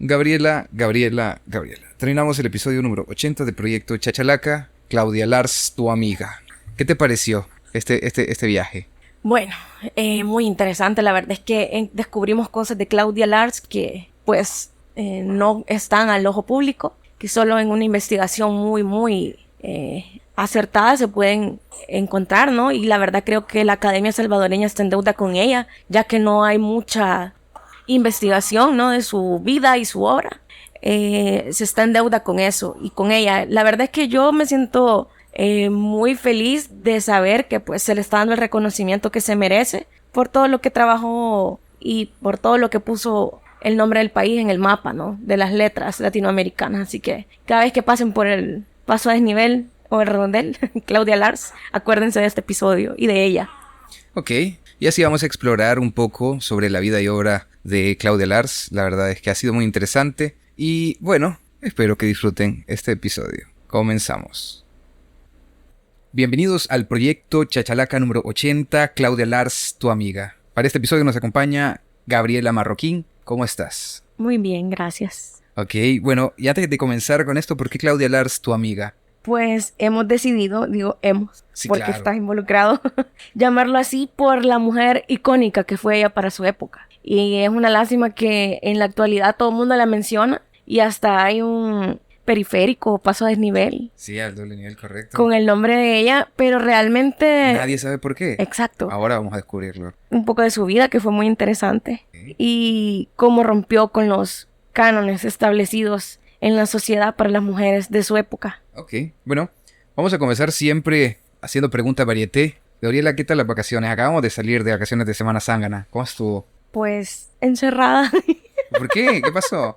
Gabriela. Terminamos el episodio número 80 del proyecto Chachalaca. Claudia Lars, tu amiga. ¿Qué te pareció este viaje? Bueno, muy interesante. La verdad es que descubrimos cosas de Claudia Lars que pues no están al ojo público, que solo en una investigación muy acertada se pueden encontrar, ¿no? Y la verdad creo que la Academia Salvadoreña está en deuda con ella, ya que no hay mucha investigación, ¿no? De su vida y su obra. Se está en deuda con eso y con ella. La verdad es que yo me siento muy feliz de saber que pues se le está dando el reconocimiento que se merece por todo lo que trabajó y por todo lo que puso el nombre del país en el mapa, ¿no? De las letras latinoamericanas. Así que cada vez que pasen por el paso a desnivel o el redondel, Claudia Lars, acuérdense de este episodio y de ella. Ok, y así vamos a explorar un poco sobre la vida y obra de Claudia Lars. La verdad es que ha sido muy interesante y bueno, espero que disfruten este episodio. Comenzamos. Bienvenidos al proyecto Chachalaca número 80, Claudia Lars, tu amiga. Para este episodio nos acompaña Gabriela Marroquín. ¿Cómo estás? Muy bien, gracias. Ok, bueno, y antes de comenzar con esto, ¿por qué Claudia Lars, tu amiga? Pues hemos decidido, Sí, porque claro. estás involucrado, llamarlo así por la mujer icónica que fue ella para su época. Y es una lástima que en la actualidad todo el mundo la menciona y hasta hay un periférico o paso a desnivel Sí, al doble nivel, correcto. con el nombre de ella, pero realmente... Nadie sabe por qué. Exacto. Ahora vamos a descubrirlo. Un poco de su vida que fue muy interesante y cómo rompió con los cánones establecidos en la sociedad para las mujeres de su época. Ok, bueno, vamos a comenzar siempre haciendo pregunta varieté. Gabriela, ¿qué tal las vacaciones? Acabamos de salir de vacaciones de Semana Zángana. ¿Cómo estuvo? Pues encerrada. ¿Por qué? ¿Qué pasó?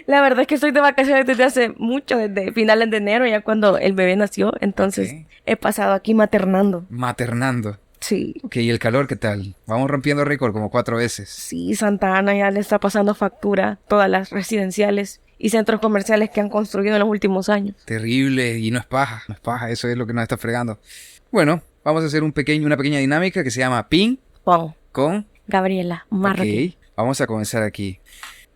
La verdad es que estoy de vacaciones desde hace mucho, desde finales de enero, ya cuando el bebé nació. Entonces Ok. he pasado aquí maternando. Maternando. Sí, Ok, ¿y el calor qué tal? Vamos rompiendo récord como 4 veces. sí, Santa Ana ya le está pasando factura a todas las residenciales y centros comerciales que han construido en los últimos años. Terrible, y no es paja, eso es lo que nos está fregando. Bueno, vamos a hacer una pequeña dinámica que se llama ping Juan, con... Gabriela, Marroquín. Ok, vamos a comenzar aquí.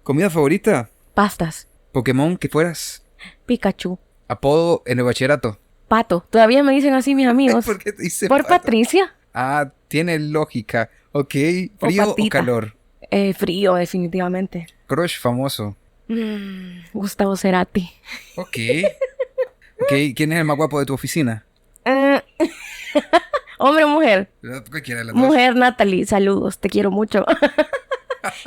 ¿Comida favorita? Pastas, ¿Pokémon que fueras? Pikachu, ¿Apodo en el bachillerato? Pato. Todavía me dicen así mis amigos. ¿Por qué te dice Por pato? Patricia. Ah, tiene lógica. Ok, ¿frío o Patita. calor? Frío, definitivamente. Crush famoso. Gustavo Cerati. Ok. Ok, ¿quién es el más guapo de tu oficina? Hombre o mujer. Cualquiera de las dos. Mujer, Natalie, saludos, te quiero mucho.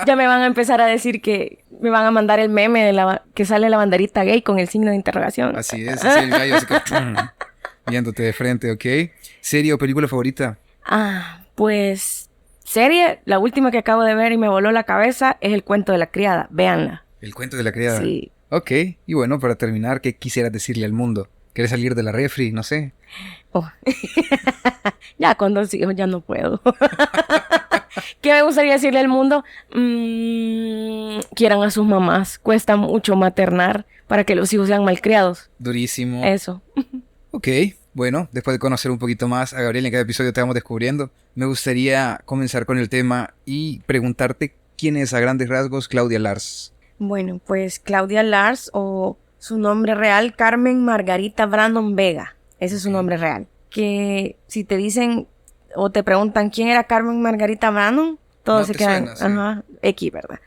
Ya me van a empezar a decir que me van a mandar el meme de que sale la banderita gay con el signo de interrogación. Así es, así el gallo así que, viéndote de frente, ¿ok? ¿Serie o película favorita? Pues serie, la última que acabo de ver y me voló la cabeza es El cuento de la criada, véanla. El cuento de la criada. Sí. Ok, y bueno, para terminar, ¿qué quisieras decirle al mundo? ¿Quieres salir de la refri? No sé. Oh. Ya con 2 hijos ya no puedo. ¿Qué me gustaría decirle al mundo? Quieran a sus mamás. Cuesta mucho maternar para que los hijos sean malcriados. Durísimo. Eso. Ok, bueno, después de conocer un poquito más a Gabriel en cada episodio te vamos descubriendo, me gustaría comenzar con el tema y preguntarte quién es a grandes rasgos Claudia Lars. Bueno, pues Claudia Lars o su nombre real, Carmen Margarita Brandon Vega. Ese es su nombre real. Que si te dicen o te preguntan quién era Carmen Margarita Brandon, todos No se te quedan, suena, sí. X, ¿verdad?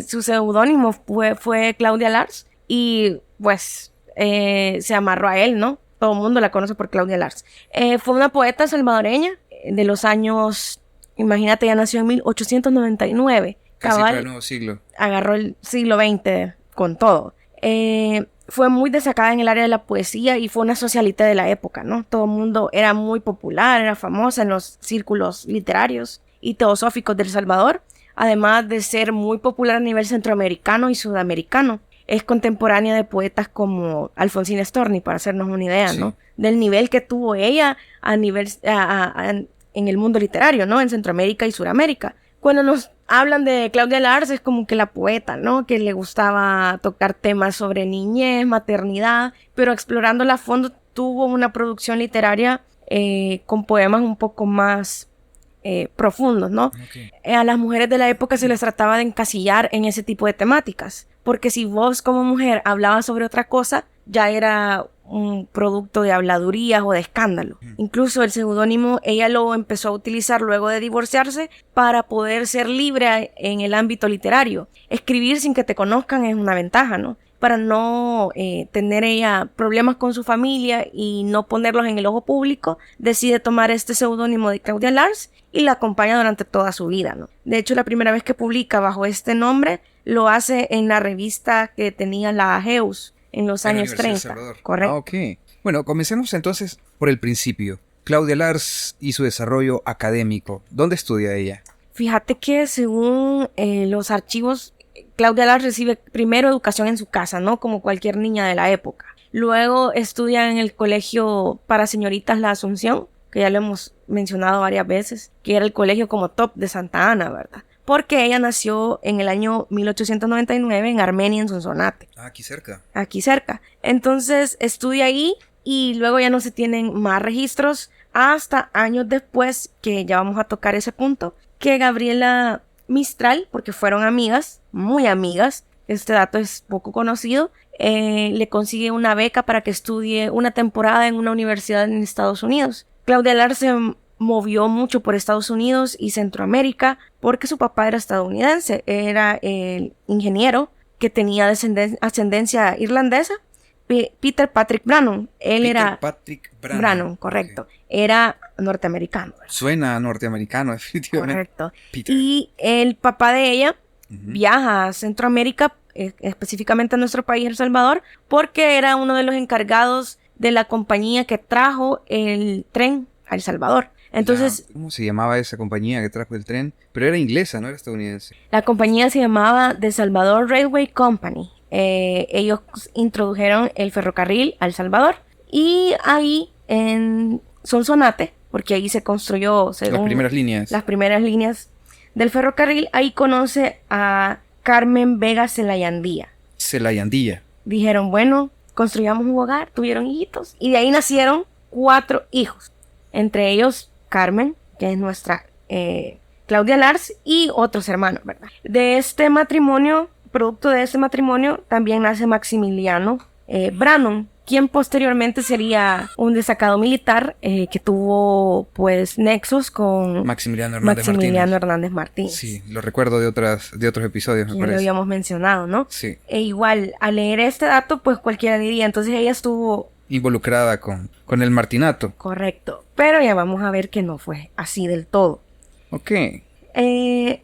Su seudónimo fue Claudia Lars y pues se amarró a él, ¿no? Todo el mundo la conoce por Claudia Lars. Fue una poeta salvadoreña de los años, imagínate, ya nació en 1899. Casi para el Cabal, nuevo siglo. agarró el siglo XX con todo. Fue muy destacada en el área de la poesía y fue una socialite de la época, ¿no? Todo el mundo era muy popular, era famosa en los círculos literarios y teosóficos del Salvador, además de ser muy popular a nivel centroamericano y sudamericano. Es contemporánea de poetas como Alfonsina Storni, para hacernos una idea, Sí. ¿no? Del nivel que tuvo ella a nivel, en el mundo literario, ¿no? En Centroamérica y Suramérica. Cuando nos hablan de Claudia Lars es como que la poeta, ¿no? Que le gustaba tocar temas sobre niñez, maternidad, pero explorándola a fondo tuvo una producción literaria con poemas un poco más profundos, ¿no? Okay. A las mujeres de la época se les trataba de encasillar en ese tipo de temáticas, porque si vos como mujer hablabas sobre otra cosa, ya era un producto de habladurías o de escándalo. Incluso el seudónimo ella lo empezó a utilizar luego de divorciarse para poder ser libre en el ámbito literario. Escribir sin que te conozcan es una ventaja, ¿no? Para no tener ella problemas con su familia y no ponerlos en el ojo público, decide tomar este seudónimo de Claudia Lars y la acompaña durante toda su vida, ¿no? De hecho, la primera vez que publica bajo este nombre lo hace en la revista que tenía la Ageus en los años 30. Correcto. Ok. Bueno, comencemos entonces por el principio. Claudia Lars y su desarrollo académico. ¿Dónde estudia ella? Fíjate que según los archivos, Claudia Lars recibe primero educación en su casa, ¿no? Como cualquier niña de la época. Luego estudia en el colegio para señoritas La Asunción, que ya lo hemos mencionado varias veces, que era el colegio como top de Santa Ana, ¿verdad? Porque ella nació en el año 1899 en Armenia, en Sonsonate. Aquí cerca. Aquí cerca. Entonces estudia ahí y luego ya no se tienen más registros hasta años después, que ya vamos a tocar ese punto, que Gabriela Mistral, porque fueron amigas, muy amigas, este dato es poco conocido, le consigue una beca para que estudie una temporada en una universidad en Estados Unidos. Claudia Lars se movió mucho por Estados Unidos y Centroamérica porque su papá era estadounidense, era el ingeniero que tenía ascendencia irlandesa, Peter Patrick Brannon. Brannon, correcto. Okay. Era norteamericano. Suena norteamericano, definitivamente. Correcto. Peter. Y el papá de ella viaja a Centroamérica, específicamente a nuestro país, El Salvador, porque era uno de los encargados de la compañía que trajo el tren a El Salvador. Entonces, ¿cómo se llamaba esa compañía que trajo el tren? Pero era inglesa, no era estadounidense. La compañía se llamaba The Salvador Railway Company. Ellos introdujeron el ferrocarril a El Salvador y ahí en Sonsonate, porque ahí se construyó las primeras líneas del ferrocarril, ahí conoce a Carmen Vega Celayandía. Dijeron, bueno, construyamos un hogar, tuvieron hijitos y de ahí nacieron 4 hijos. Entre ellos Carmen, que es nuestra Claudia Lars, y otros hermanos, ¿verdad? De este matrimonio, producto de este matrimonio, también nace Maximiliano Brannon, quien posteriormente sería un destacado militar que tuvo pues nexos con Maximiliano Hernández Martínez. Sí, lo recuerdo de otros episodios, me ya parece. Lo habíamos mencionado, ¿no? Sí. E igual, al leer este dato, pues cualquiera diría, entonces ella estuvo involucrada con el martinato. Correcto, pero ya vamos a ver que no fue así del todo. Ok.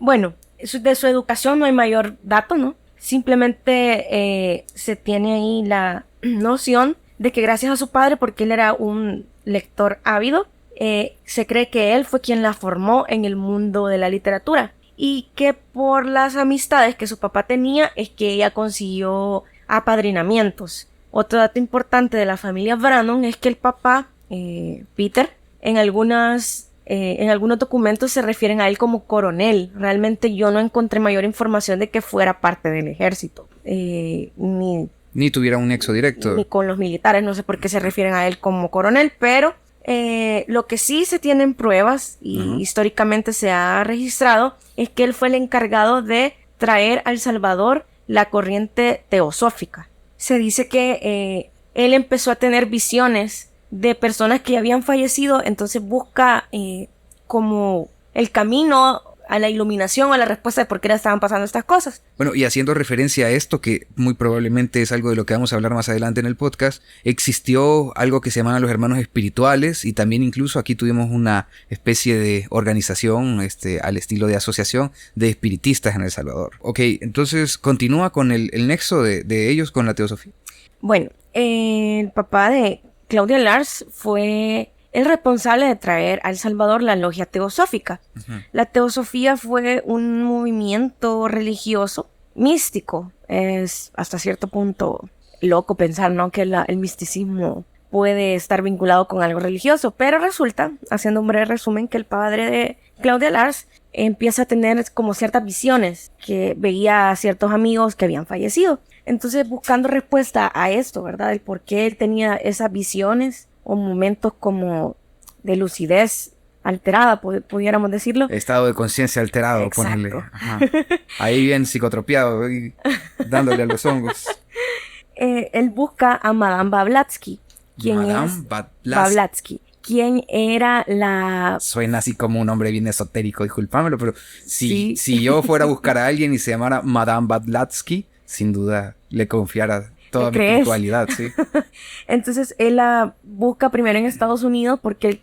Bueno, de su educación no hay mayor dato, ¿no? Simplemente se tiene ahí la noción de que gracias a su padre, porque él era un lector ávido, se cree que él fue quien la formó en el mundo de la literatura y que por las amistades que su papá tenía es que ella consiguió apadrinamientos. Otro dato importante de la familia Brannon es que el papá, Peter, en algunos documentos se refieren a él como coronel. Realmente yo no encontré mayor información de que fuera parte del ejército. Ni tuviera un nexo directo. Ni con los militares, no sé por qué se refieren a él como coronel, pero lo que sí se tienen pruebas y históricamente se ha registrado es que él fue el encargado de traer a El Salvador la corriente teosófica. Se dice que él empezó a tener visiones de personas que habían fallecido, entonces busca como el camino a la iluminación, a la respuesta de por qué le estaban pasando estas cosas. Bueno, y haciendo referencia a esto, que muy probablemente es algo de lo que vamos a hablar más adelante en el podcast, existió algo que se llamaban los hermanos espirituales y también incluso aquí tuvimos una especie de organización al estilo de asociación de espiritistas en El Salvador. Ok, entonces continúa con el nexo de ellos con la teosofía. Bueno, el papá de Claudia Lars fue el responsable de traer a El Salvador la logia teosófica. La teosofía fue un movimiento religioso místico. Es hasta cierto punto loco pensar, ¿no?, que el misticismo puede estar vinculado con algo religioso, pero resulta, haciendo un breve resumen, que el padre de Claudia Lars empieza a tener como ciertas visiones, que veía a ciertos amigos que habían fallecido. Entonces, buscando respuesta a esto, ¿verdad?, el por qué él tenía esas visiones o momentos como de lucidez alterada, pudiéramos decirlo. Estado de conciencia alterado, Exacto. ponerle. Ajá. Ahí bien psicotropiado, ahí, dándole a los hongos. Él busca a Madame Blavatsky. Madame Blavatsky, quien era la... Suena así como un nombre bien esotérico, disculpámelo, pero Sí. si yo fuera a buscar a alguien y se llamara Madame Blavatsky, sin duda le confiara toda mi ¿Crees? espiritualidad, sí. Entonces él la busca primero en Estados Unidos porque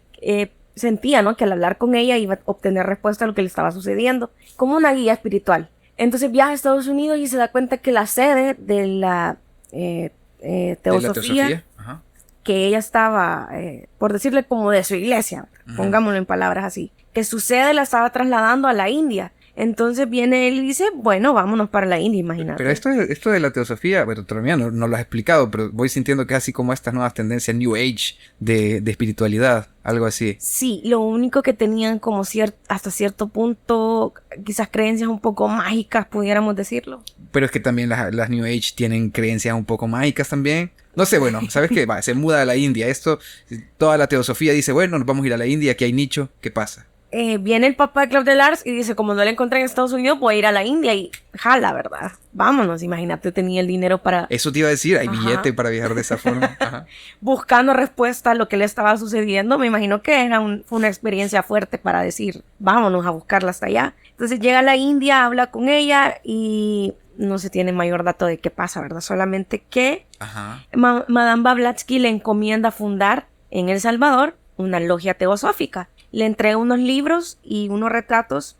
sentía, ¿no?, que al hablar con ella iba a obtener respuesta a lo que le estaba sucediendo, como una guía espiritual. Entonces viaja a Estados Unidos y se da cuenta que la sede de la teosofía, Ajá. que ella estaba, por decirle como de su iglesia, pongámoslo en palabras así, que su sede la estaba trasladando a la India. Entonces viene él y dice, bueno, vámonos para la India, imagínate. Pero esto de la teosofía, bueno, todavía no lo has explicado, pero voy sintiendo que es así como estas nuevas tendencias New Age de espiritualidad, algo así. Sí, lo único que tenían como hasta cierto punto, quizás creencias un poco mágicas, pudiéramos decirlo. Pero es que también las New Age tienen creencias un poco mágicas también. No sé, bueno, ¿sabes qué? Va, se muda a la India. Toda la teosofía dice, bueno, nos vamos a ir a la India, aquí hay nicho, ¿qué pasa? Viene el papá de Claude Lars y dice, como no la encontré en Estados Unidos, voy a ir a la India y jala, ¿verdad? Vámonos, imagínate, tenía el dinero para... Eso te iba a decir, hay Ajá. billete para viajar de esa forma. Ajá. Buscando respuesta a lo que le estaba sucediendo. Me imagino que fue una experiencia fuerte para decir, vámonos a buscarla hasta allá. Entonces llega a la India, habla con ella y no se tiene mayor dato de qué pasa, ¿verdad? Solamente que Ajá. Madame Blavatsky le encomienda fundar en El Salvador una logia teosófica. Le entrega unos libros y unos retratos.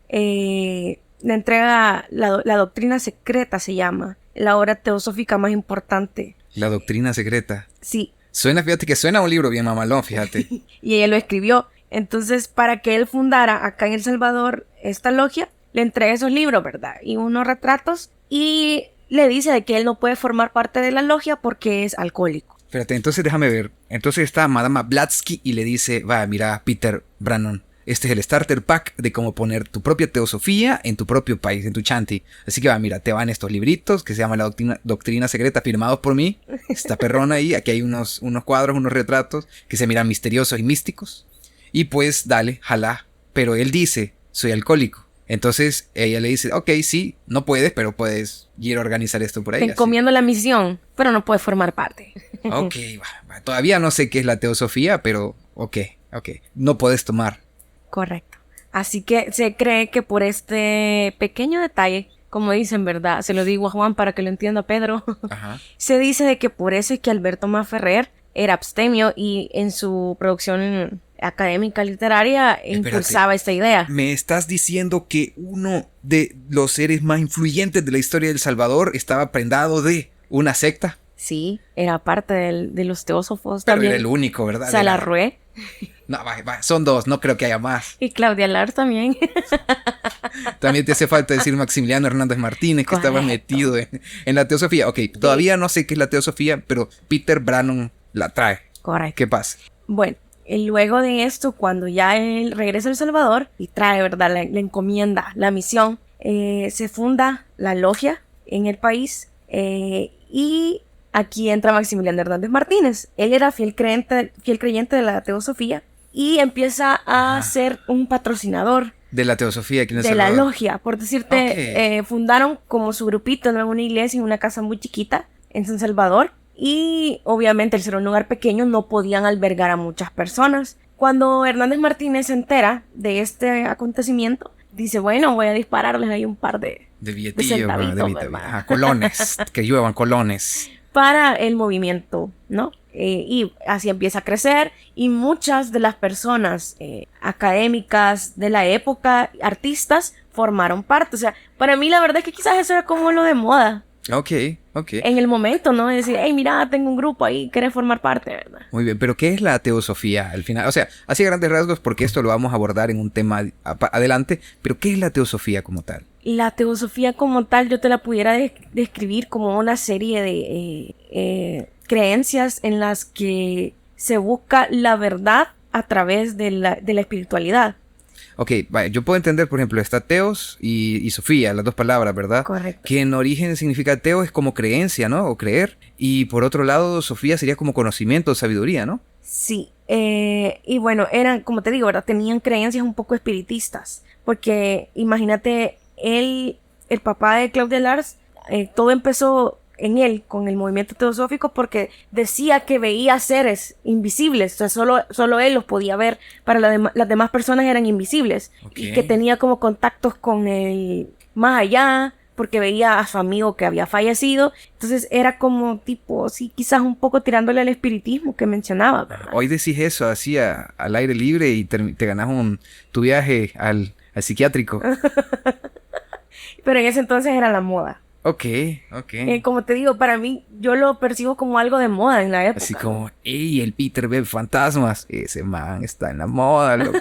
Le entrega la doctrina secreta, se llama. La obra teosófica más importante. La doctrina secreta. Sí. Fíjate que suena un libro bien mamalón, fíjate. Y ella lo escribió. Entonces, para que él fundara acá en El Salvador esta logia, le entrega esos libros, ¿verdad? Y unos retratos. Y le dice de que él no puede formar parte de la logia porque es alcohólico. Espérate, entonces déjame ver. Entonces está Madame Blavatsky y le dice, va, mira, Peter Brannon, este es el starter pack de cómo poner tu propia teosofía en tu propio país, en tu chanti. Así que va, mira, te van estos libritos que se llaman la doctrina secreta, firmados por mí. Esta perrona ahí, aquí hay unos cuadros, unos retratos que se miran misteriosos y místicos. Y pues, dale, jalá. Pero él dice, soy alcohólico. Entonces ella le dice, ok, sí, no puedes, pero puedes ir a organizar esto por ahí. Te encomiendo la misión, pero no puedes formar parte. Ok, va. Todavía no sé qué es la teosofía, pero ok. No puedes tomar. Correcto. Así que se cree que por este pequeño detalle, como dicen, ¿verdad? Se lo digo a Juan para que lo entienda Pedro. Ajá. Se dice de que por eso es que Alberto Maferrer era abstemio y en su producción académica literaria impulsaba esta idea. ¿Me estás diciendo que uno de los seres más influyentes de la historia de El Salvador estaba prendado de una secta? Sí, era parte de los teósofos Pero también. era el único, ¿verdad? Salarrué. No, va, son dos, no creo que haya más. Y Claudia Lars también. También te hace falta decir Maximiliano Hernández Martínez, que estaba metido en la teosofía. Ok, todavía no sé qué es la teosofía, pero Peter Brannon la trae. Correcto. ¿Qué pasa? Bueno, y luego de esto, cuando ya él regresa a El Salvador y trae, ¿verdad?, la encomienda, la misión, se funda la logia en el país y aquí entra Maximiliano Hernández Martínez. Él era fiel creyente de la teosofía y empieza a ser un patrocinador De la teosofía aquí en El de Salvador. la logia. Por decirte, fundaron como su grupito en una iglesia en una casa muy chiquita en San Salvador. Y obviamente al ser un lugar pequeño no podían albergar a muchas personas. Cuando Hernández Martínez se entera de este acontecimiento, dice, bueno, voy a dispararles ahí un par de billetillos, centavitos, ¿verdad? Ajá, colones, que lluevan colones. Para el movimiento, ¿no? Y así empieza a crecer y muchas de las personas académicas de la época, artistas, formaron parte. O sea, para mí la verdad es que quizás eso era como lo de moda. Ok. En el momento, ¿no? Es decir, hey, mira, tengo un grupo ahí, ¿querés formar parte, verdad? Muy bien, pero ¿qué es la teosofía al final? O sea, así a grandes rasgos, porque esto lo vamos a abordar en un tema adelante, pero ¿qué es la teosofía como tal? La teosofía como tal yo te la pudiera describir como una serie de creencias en las que se busca la verdad a través de la espiritualidad. Ok, vaya, yo puedo entender, por ejemplo, está teos y sofía, las dos palabras, ¿verdad? Correcto. Que en origen significa teo es como creencia, ¿no? O creer. Y por otro lado, sofía sería como conocimiento, sabiduría, ¿no? Sí, y bueno, eran, como te digo, ¿verdad? Tenían creencias un poco espiritistas, porque imagínate, el papá de Claudia Lars, todo empezó en él con el movimiento teosófico porque decía que veía seres invisibles, o sea, solo él los podía ver, para las demás personas eran invisibles, y que tenía como contactos con el más allá, porque veía a su amigo que había fallecido. Entonces era como tipo, sí, quizás un poco tirándole al espiritismo que mencionaba, ¿verdad? Hoy decís eso así al aire libre y te ganas tu viaje al psiquiátrico. Pero en ese entonces era la moda. Ok. Como te digo, para mí, yo lo percibo como algo de moda en la época. Así como, ¡ey! El Peter ve fantasmas. Ese man está en la moda, loco.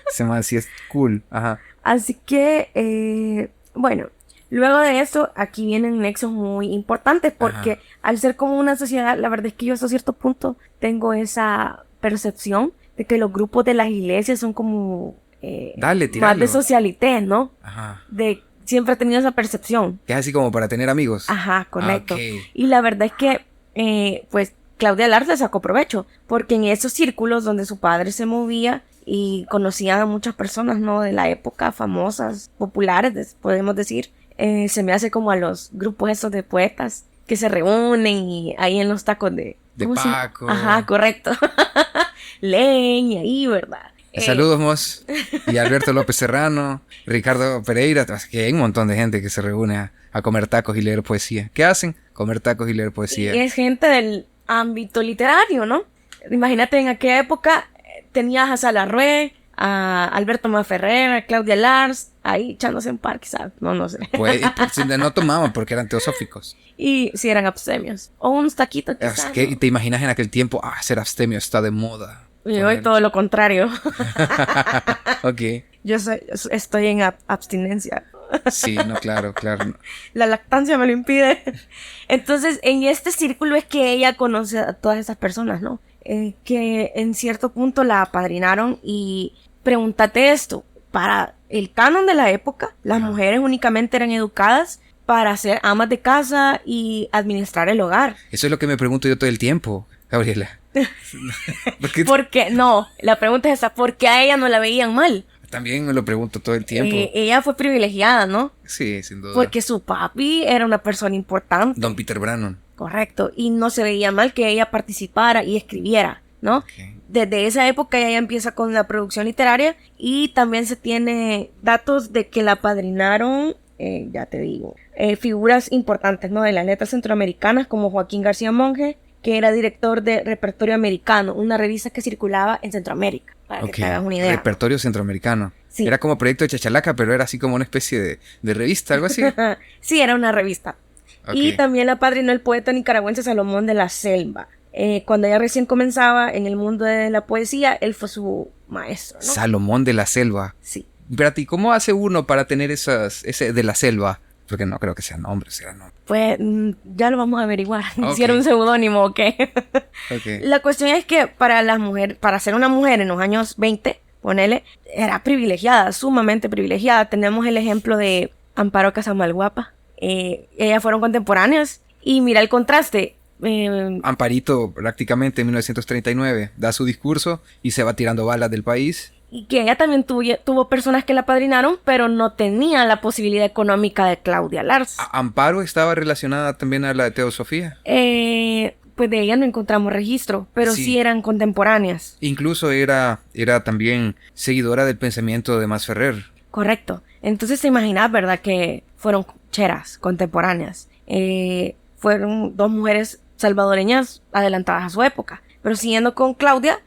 Ese man sí es cool. Ajá. Así que, bueno, luego de eso, aquí vienen nexos muy importantes porque al ser como una sociedad, la verdad es que yo hasta cierto punto tengo esa percepción de que los grupos de las iglesias son como más de socialité, ¿no? Ajá. Siempre he tenido esa percepción. Que es así como para tener amigos. Ajá, correcto. Okay. Y la verdad es que, pues, Claudia Lars le sacó provecho, porque en esos círculos donde su padre se movía y conocía a muchas personas, ¿no? De la época, famosas, populares, podemos decir, se me hace como a los grupos esos de poetas que se reúnen y ahí en los tacos de Paco. Ajá, correcto. Leen y ahí, ¿verdad? Saludos, Mos. Y Alberto López Serrano, Ricardo Pereira, que hay un montón de gente que se reúne a comer tacos y leer poesía. ¿Qué hacen? Comer tacos y leer poesía. Y es gente del ámbito literario, ¿no? Imagínate, en aquella época tenías a Salarrué, a Alberto Maferrer, a Claudia Lars, ahí echándose en par, quizás, no sé. Pues, no tomaban porque eran teosóficos. Y si eran abstemios. O unos taquitos, quizás. Es que, ¿no? Te imaginas en aquel tiempo, ser abstemio está de moda. Y hoy todo lo contrario. Ok. Yo estoy en abstinencia. Sí, no, claro. No. La lactancia me lo impide. Entonces, en este círculo es que ella conoce a todas esas personas, ¿no? Que en cierto punto la apadrinaron. Y pregúntate esto, para el canon de la época, las mujeres únicamente eran educadas para ser amas de casa y administrar el hogar. Eso es lo que me pregunto yo todo el tiempo, Gabriela. Porque no, la pregunta es esa, ¿por qué a ella no la veían mal? También me lo pregunto todo el tiempo. Ella fue privilegiada, ¿no? Sí, sin duda. Porque su papi era una persona importante. Don Peter Brannon. Correcto, y no se veía mal que ella participara y escribiera, ¿no? Okay. Desde esa época ella empieza con la producción literaria y también se tiene datos de que la apadrinaron, ya te digo, figuras importantes, ¿no? De las letras centroamericanas como Joaquín García Monge, que era director de Repertorio Americano, una revista que circulaba en Centroamérica, para que te hagas una idea. Repertorio Centroamericano. Sí. Era como Proyecto de Chachalaca, pero era así como una especie de revista, algo así. Sí, era una revista. Okay. Y también la apadrinó el poeta nicaragüense Salomón de la Selva. Cuando ella recién comenzaba en el mundo de la poesía, él fue su maestro, ¿no? Salomón de la Selva. Sí. Pero, ¿y cómo hace uno para tener ese de la selva? Porque no creo que sea nombre, Pues ya lo vamos a averiguar. Okay. Si era un seudónimo o qué. Okay. La cuestión es que para ser una mujer en los años 20, ponele, era privilegiada, sumamente privilegiada. Tenemos el ejemplo de Amparo Casamalguapa. Ellas fueron contemporáneas y mira el contraste. Amparito prácticamente en 1939 da su discurso y se va tirando balas del país. Y que ella también tuvo personas que la apadrinaron, pero no tenía la posibilidad económica de Claudia Lars. ¿Amparo estaba relacionada también a la de Teosofía? Pues de ella no encontramos registro, pero sí eran contemporáneas. Incluso era también seguidora del pensamiento de Masferrer. Correcto. Entonces te imaginas, ¿verdad? Que fueron cheras contemporáneas. Fueron dos mujeres salvadoreñas adelantadas a su época. Pero siguiendo con Claudia,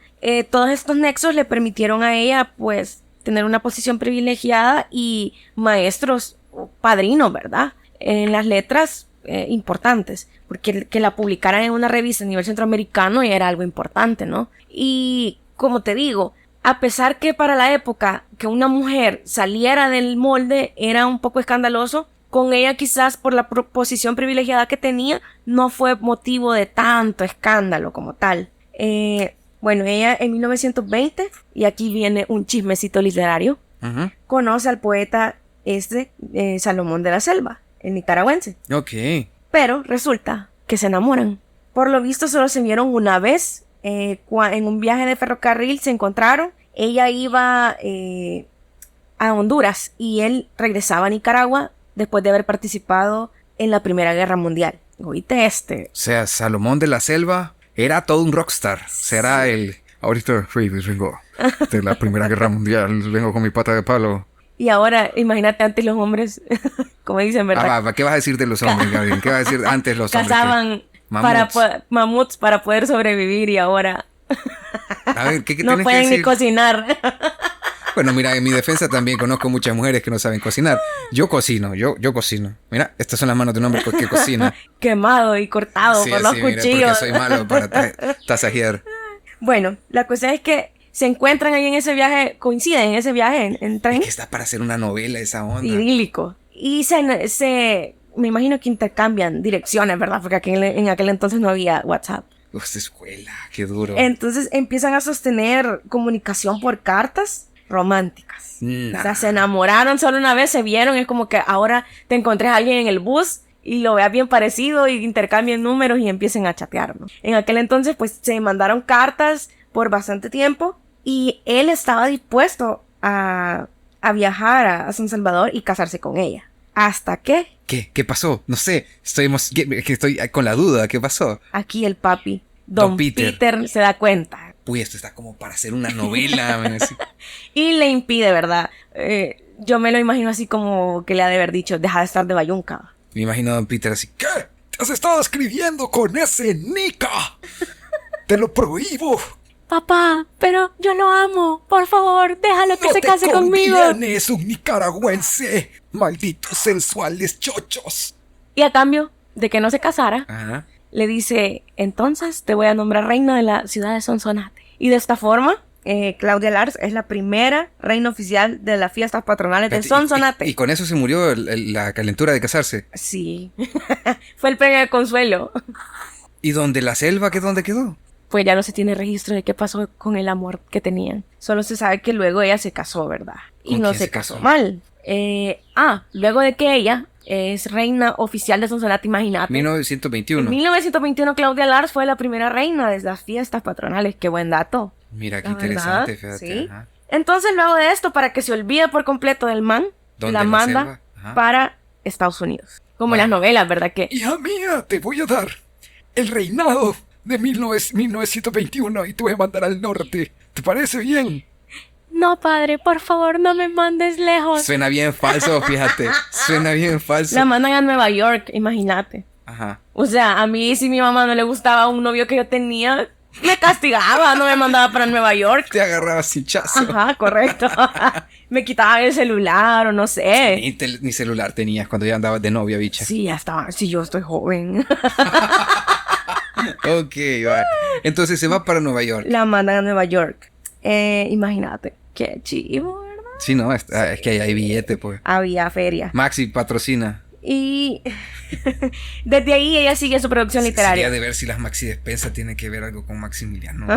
todos estos nexos le permitieron a ella, pues, tener una posición privilegiada y maestros, padrinos, ¿verdad? En las letras importantes, porque que la publicaran en una revista a nivel centroamericano era algo importante, ¿no? Y, como te digo, a pesar que para la época que una mujer saliera del molde era un poco escandaloso, con ella quizás por la posición privilegiada que tenía, no fue motivo de tanto escándalo como tal. Bueno, ella en 1920, y aquí viene un chismecito literario, conoce al poeta Salomón de la Selva, el nicaragüense. Ok. Pero resulta que se enamoran. Por lo visto solo se vieron una vez en un viaje de ferrocarril se encontraron. Ella iba a Honduras y él regresaba a Nicaragua después de haber participado en la Primera Guerra Mundial. ¿Oíste este? O sea, Salomón de la Selva era todo un rockstar. O sea, era el... Ahorita, vengo de la Primera Guerra Mundial, vengo con mi pata de palo. Y ahora, imagínate antes los hombres, como dicen, ¿verdad? ¿Qué vas a decir de los hombres, Gabriel? ¿Qué vas a decir antes los hombres? Cazaban mamuts para poder sobrevivir y ahora a ver, ¿qué no tienes pueden que decir? ni cocinar. Bueno, mira, en mi defensa también conozco muchas mujeres que no saben cocinar. Yo cocino, yo cocino. Mira, estas son las manos de un hombre que cocina. Quemado y cortado por los mira, cuchillos. porque soy malo para tasajear. Bueno, la cuestión es que se encuentran ahí en ese viaje, coinciden en ese viaje en tren. Es que está para hacer una novela esa onda. Idílico. Y me imagino que intercambian direcciones, ¿verdad? Porque en aquel entonces no había WhatsApp. Esta escuela, qué duro. Entonces empiezan a sostener comunicación por cartas románticas. Nah. O sea, se enamoraron solo una vez, se vieron, es como que ahora te encontrés a alguien en el bus y lo veas bien parecido y intercambien números y empiecen a chatear, ¿no? En aquel entonces pues se mandaron cartas por bastante tiempo y él estaba dispuesto a viajar a San Salvador y casarse con ella. ¿Hasta qué? ¿Qué pasó? No sé, estoy con la duda, ¿qué pasó? Aquí el papi, Don Peter se da cuenta. Uy, esto está como para hacer una novela. Y le impide, ¿verdad? Yo me lo imagino así como que le ha de haber dicho, deja de estar de bayunca. Me imagino a Don Peter así, ¿qué? ¿Te has estado escribiendo con ese Nica? ¡Te lo prohíbo! Papá, pero yo lo amo. Por favor, déjalo que se case conmigo. No te convienes, un nicaragüense. Malditos sensuales chochos. Y a cambio de que no se casara, Ajá. le dice, entonces te voy a nombrar reina de la ciudad de Sonsonate. Y de esta forma, Claudia Lars es la primera reina oficial de las fiestas patronales de Sonsonate. ¿Y con eso se murió la calentura de casarse? Sí. Fue el premio de consuelo. ¿Y dónde la selva? ¿Dónde quedó? Pues ya no se tiene registro de qué pasó con el amor que tenían. Solo se sabe que luego ella se casó, ¿verdad? Y no se casó mal. Luego de que ella es reina oficial de Sonsonate, imagínate. 1921. En 1921 Claudia Lars fue la primera reina de las fiestas patronales. Qué buen dato. Mira, qué interesante, fíjate. ¿Sí? Entonces luego de esto, para que se olvide por completo del man, la manda para Estados Unidos. Como en las novelas, ¿verdad? Que hija mía, te voy a dar el reinado de 1921 y te voy a mandar al norte. ¿Te parece bien? No, padre, por favor, no me mandes lejos. Suena bien falso, fíjate. Suena bien falso. La mandan a Nueva York, imagínate. Ajá. O sea, a mí si mi mamá no le gustaba un novio que yo tenía, me castigaba, no me mandaba para Nueva York. Te agarraba cinchazo. Ajá, correcto. Me quitaba el celular o no sé. Ni celular tenías cuando ya andabas de novia, bicha. Sí, ya estaba. Sí, yo estoy joven. Ok, vale. Entonces se va para Nueva York. La mandan a Nueva York. Imagínate. Qué chivo, ¿verdad? Sí, no, es que ahí hay billete, pues. Había feria. Maxi patrocina. Y desde ahí ella sigue su producción literaria. Sería de ver si las Maxi Despensa tienen que ver algo con Maximiliano.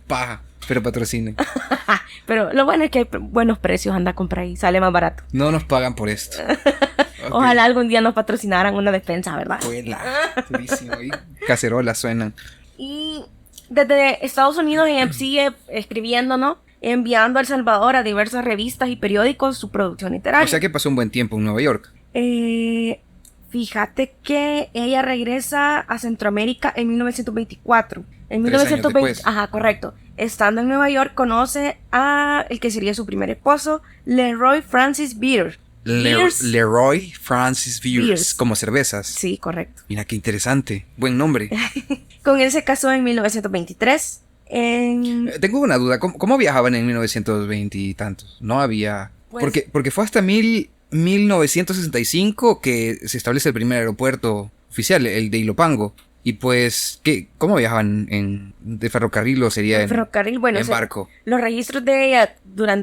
Paja, pero patrocinen. Pero lo bueno es que hay buenos precios, anda a comprar ahí, sale más barato. No nos pagan por esto. Okay. Ojalá algún día nos patrocinaran una despensa, ¿verdad? Buena, durísimo. Y cacerolas suenan. Y desde Estados Unidos ella sigue escribiendo, ¿no? Enviando a El Salvador a diversas revistas y periódicos su producción literaria. O sea que pasó un buen tiempo en Nueva York. Fíjate que ella regresa a Centroamérica en 1924. En 1920, ajá, correcto. Estando en Nueva York conoce a el que sería su primer esposo, Leroy Francis Beers. Leroy Francis Beers, como cervezas. Sí, correcto. Mira qué interesante, buen nombre. Con él se casó en 1923. Tengo una duda, ¿cómo viajaban en 1920 y tantos? No había... Pues, porque fue hasta 1965 que se establece el primer aeropuerto oficial, el de Ilopango. Y pues, ¿cómo viajaban? ¿De ferrocarril o sería ferrocarril? Bueno, en barco? Los registros de ella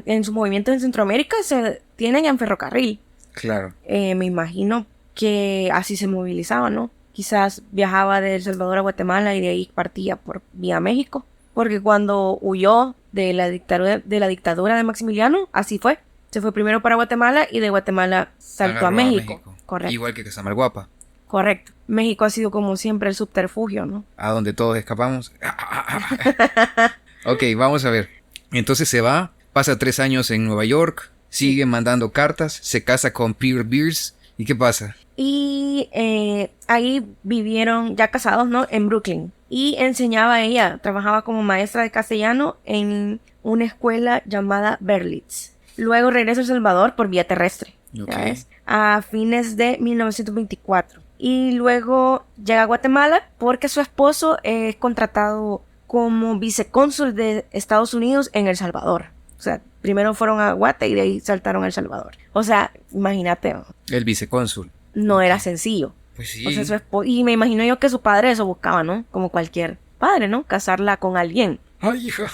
en su movimiento en Centroamérica se tienen en ferrocarril. Claro. Me imagino que así se movilizaba, ¿no? Quizás viajaba de El Salvador a Guatemala y de ahí partía por vía México. Porque cuando huyó de la dictadura de Maximiliano, así fue. Se fue primero para Guatemala y de Guatemala saltó a México. Correcto. Igual que Casamalguapa. Correcto. México ha sido como siempre el subterfugio, ¿no? A donde todos escapamos. Ok, vamos a ver. Entonces se va, pasa 3 años en Nueva York, sigue mandando cartas, se casa con Peter Beers. ¿Y qué pasa? Y ahí vivieron ya casados, ¿no? En Brooklyn. Y enseñaba ella, trabajaba como maestra de castellano en una escuela llamada Berlitz. Luego regresa a El Salvador por vía terrestre, ¿sabes? A fines de 1924. Y luego llega a Guatemala porque su esposo es contratado como vicecónsul de Estados Unidos en El Salvador. O sea, primero fueron a Guate y de ahí saltaron a El Salvador. O sea, imagínate. El vicecónsul. No era sencillo. Pues sí. O sea, y me imagino yo que su padre eso buscaba, ¿no? Como cualquier padre, ¿no? Casarla con alguien. ¡Ay, hija!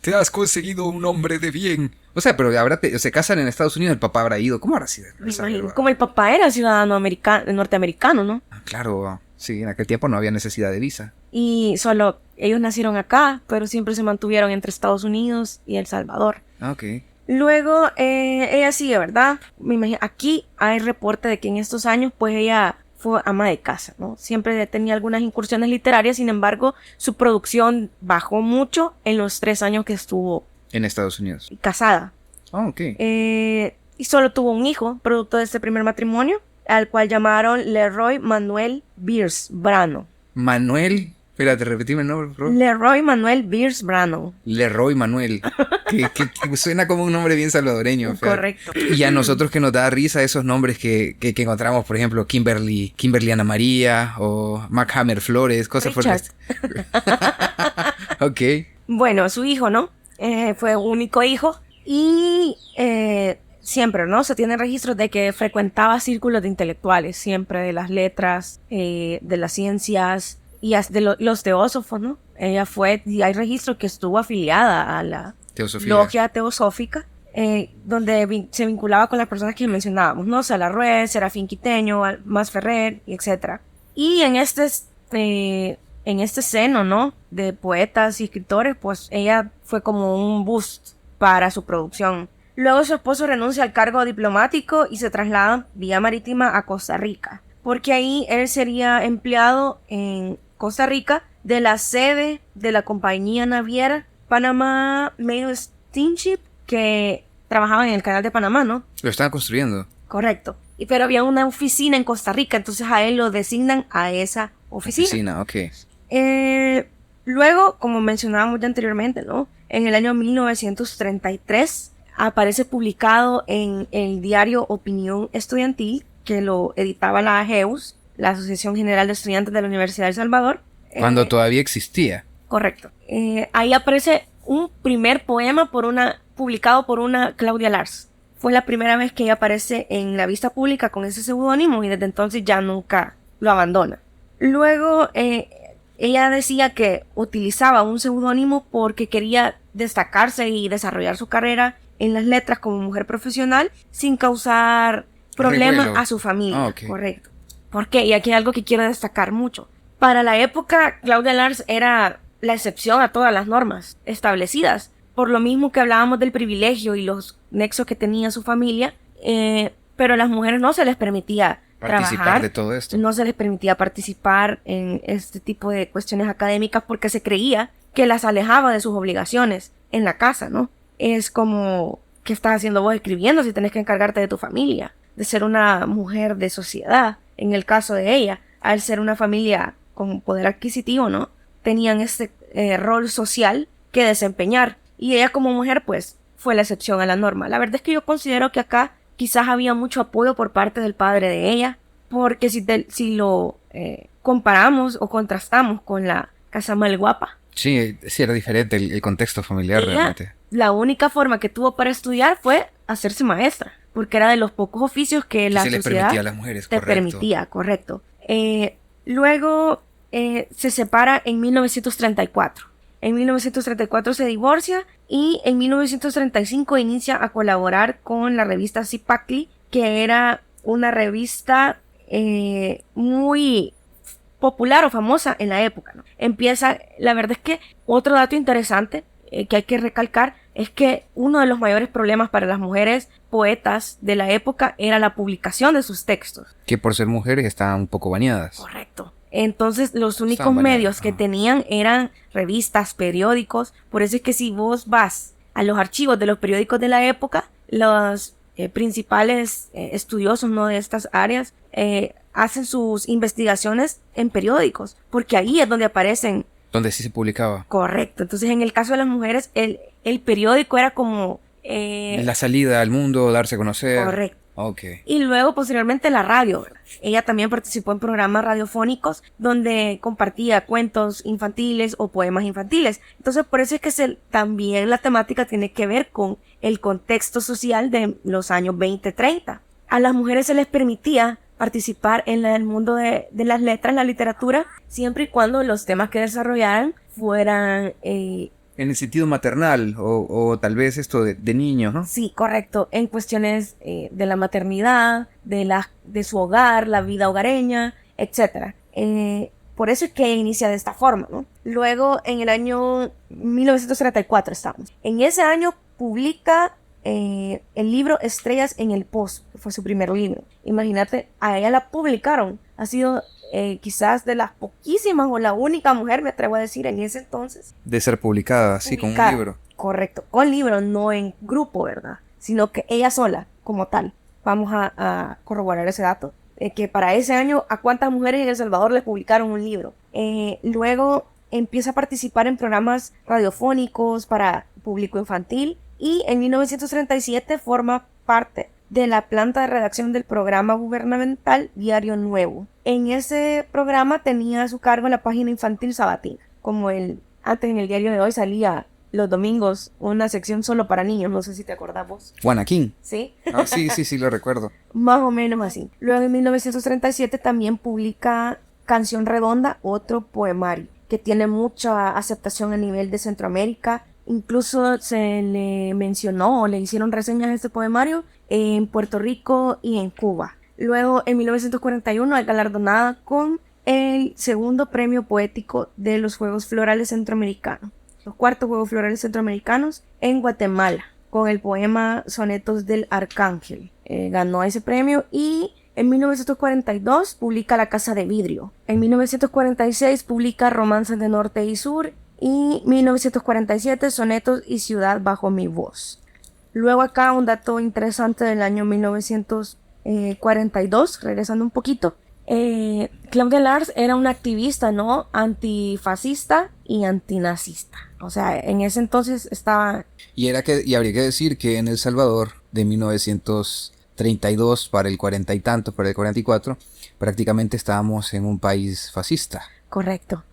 Te has conseguido un hombre de bien. O sea, pero se casan en Estados Unidos, el papá habrá ido. ¿Cómo habrá sido? Me imagino, como el papá era ciudadano norteamericano, ¿no? Claro, sí, en aquel tiempo no había necesidad de visa. Y solo ellos nacieron acá, pero siempre se mantuvieron entre Estados Unidos y El Salvador. Ok. Luego, ella sigue, ¿verdad? Me imagino, aquí hay reporte de que en estos años, pues ella fue ama de casa, ¿no? Siempre tenía algunas incursiones literarias, sin embargo, su producción bajó mucho en los 3 años que estuvo En Estados Unidos. casada. Oh, ok. Y solo tuvo un hijo, producto de este primer matrimonio, al cual llamaron Leroy Manuel Beers Brano. Manuel. Espérate, repetime el nombre, por favor. Leroy Manuel Beers Brano. Leroy Manuel. que suena como un nombre bien salvadoreño. Correcto. Y a nosotros que nos da risa esos nombres que encontramos, por ejemplo, Kimberly Ana María o McHammer Flores, cosas por el estilo. Ok. Bueno, su hijo, ¿no? Fue único hijo y siempre, ¿no? Se tienen registros de que frecuentaba círculos de intelectuales, siempre de las letras, de las ciencias y de los teósofos, ¿no? Ella fue, y hay registros que estuvo afiliada a la logia teosófica, donde se vinculaba con las personas que mencionábamos, ¿no? Salarrué, Serafín Quiteño, Mas Ferrer, etc. Y en este seno, ¿no? De poetas y escritores, pues ella fue como un boost para su producción. Luego su esposo renuncia al cargo diplomático y se traslada vía marítima a Costa Rica, porque ahí él sería empleado en Costa Rica de la sede de la compañía naviera Panama Mail Steamship, que trabajaba en el canal de Panamá, ¿no? Lo estaban construyendo. Correcto. Pero había una oficina en Costa Rica, entonces a él lo designan a esa oficina. Ok. Luego, como mencionábamos ya anteriormente, ¿no? En el año 1933 aparece publicado en el diario Opinión Estudiantil, que lo editaba la AGEUS, la Asociación General de Estudiantes de la Universidad de El Salvador. Cuando todavía existía. Correcto. Ahí aparece un primer poema publicado por una Claudia Lars. Fue la primera vez que ella aparece en la vista pública con ese seudónimo y desde entonces ya nunca lo abandona. Luego, ella decía que utilizaba un seudónimo porque quería destacarse y desarrollar su carrera en las letras como mujer profesional sin causar problemas a su familia. Okay. Correcto. ¿Por qué? Y aquí hay algo que quiero destacar mucho. Para la época, Claudia Lars era la excepción a todas las normas establecidas. Por lo mismo que hablábamos del privilegio y los nexos que tenía su familia, pero a las mujeres no se les permitía trabajar de todo esto. No se les permitía participar en este tipo de cuestiones académicas porque se creía que las alejaba de sus obligaciones en la casa, ¿no? Es como, ¿qué estás haciendo vos escribiendo si tenés que encargarte de tu familia? De ser una mujer de sociedad. En el caso de ella, al ser una familia con poder adquisitivo, ¿no? Tenían este rol social que desempeñar. Y ella como mujer, pues, fue la excepción a la norma. La verdad es que yo considero que acá quizás había mucho apoyo por parte del padre de ella, porque si lo comparamos o contrastamos con la Casa Malguapa. Sí, era diferente el contexto familiar ella, realmente. La única forma que tuvo para estudiar fue hacerse maestra, porque era de los pocos oficios que la sociedad permitía a las mujeres, te permitía, correcto. Luego se separa en 1934. En 1934 se divorcia y en 1935 inicia a colaborar con la revista Zipacli, que era una revista muy popular o famosa en la época, ¿no? La verdad es que otro dato interesante, que hay que recalcar es que uno de los mayores problemas para las mujeres poetas de la época era la publicación de sus textos. Que por ser mujeres estaban un poco baneadas. Correcto. Entonces los únicos medios que tenían eran revistas, periódicos. Por eso es que si vos vas a los archivos de los periódicos de la época, los principales estudiosos, ¿no?, de estas áreas hacen sus investigaciones en periódicos, porque ahí es donde aparecen. Donde sí se publicaba. Correcto. Entonces en el caso de las mujeres, el periódico era como... la salida al mundo, darse a conocer. Correcto. Okay. Y luego posteriormente la radio, ¿verdad? Ella también participó en programas radiofónicos donde compartía cuentos infantiles o poemas infantiles. Entonces por eso es que también la temática tiene que ver con el contexto social de los años 20-30. A las mujeres se les permitía participar en el mundo de las letras, la literatura, siempre y cuando los temas que desarrollaran fueran... en el sentido maternal o tal vez esto de niños, ¿no? Sí, correcto. En cuestiones de la maternidad, de su hogar, la vida hogareña, etc. Por eso es que inicia de esta forma, ¿no? Luego, en el año 1934 estamos. En ese año publica el libro Estrellas en el Pozo, que fue su primer libro. Imagínate, a ella la publicaron. Ha sido... quizás de las poquísimas o la única mujer, me atrevo a decir, en ese entonces. De ser publicada, así, con un libro. Correcto, con libro, no en grupo, ¿verdad? Sino que ella sola, como tal. Vamos a corroborar ese dato. Que para ese año, ¿a cuántas mujeres en El Salvador les publicaron un libro? Luego empieza a participar en programas radiofónicos para público infantil y en 1937 forma parte de la planta de redacción del programa gubernamental Diario Nuevo. En ese programa tenía a su cargo la página infantil sabatina. Como antes en el diario de hoy salía los domingos una sección solo para niños, no sé si te acordás vos. Juana King. ¿Sí? Ah, sí, lo recuerdo. Más o menos así. Luego en 1937 también publica Canción Redonda, otro poemario que tiene mucha aceptación a nivel de Centroamérica. Incluso se le mencionó o le hicieron reseñas de este poemario en Puerto Rico y en Cuba. Luego, en 1941, es galardonada con el segundo premio poético de los Juegos Florales Centroamericanos, los cuartos Juegos Florales Centroamericanos en Guatemala, con el poema Sonetos del Arcángel. Ganó ese premio y en 1942 publica La Casa de Vidrio. En 1946 publica Romances de Norte y Sur. Y 1947, Sonetos y Ciudad bajo mi voz. Luego acá un dato interesante del año 1942, regresando un poquito. Claudia Lars era una activista, ¿no?, antifascista y antinazista. O sea, en ese entonces estaba... Y habría que decir que en El Salvador, de 1932 para el 40 y tantos, para el 44, prácticamente estábamos en un país fascista. Correcto.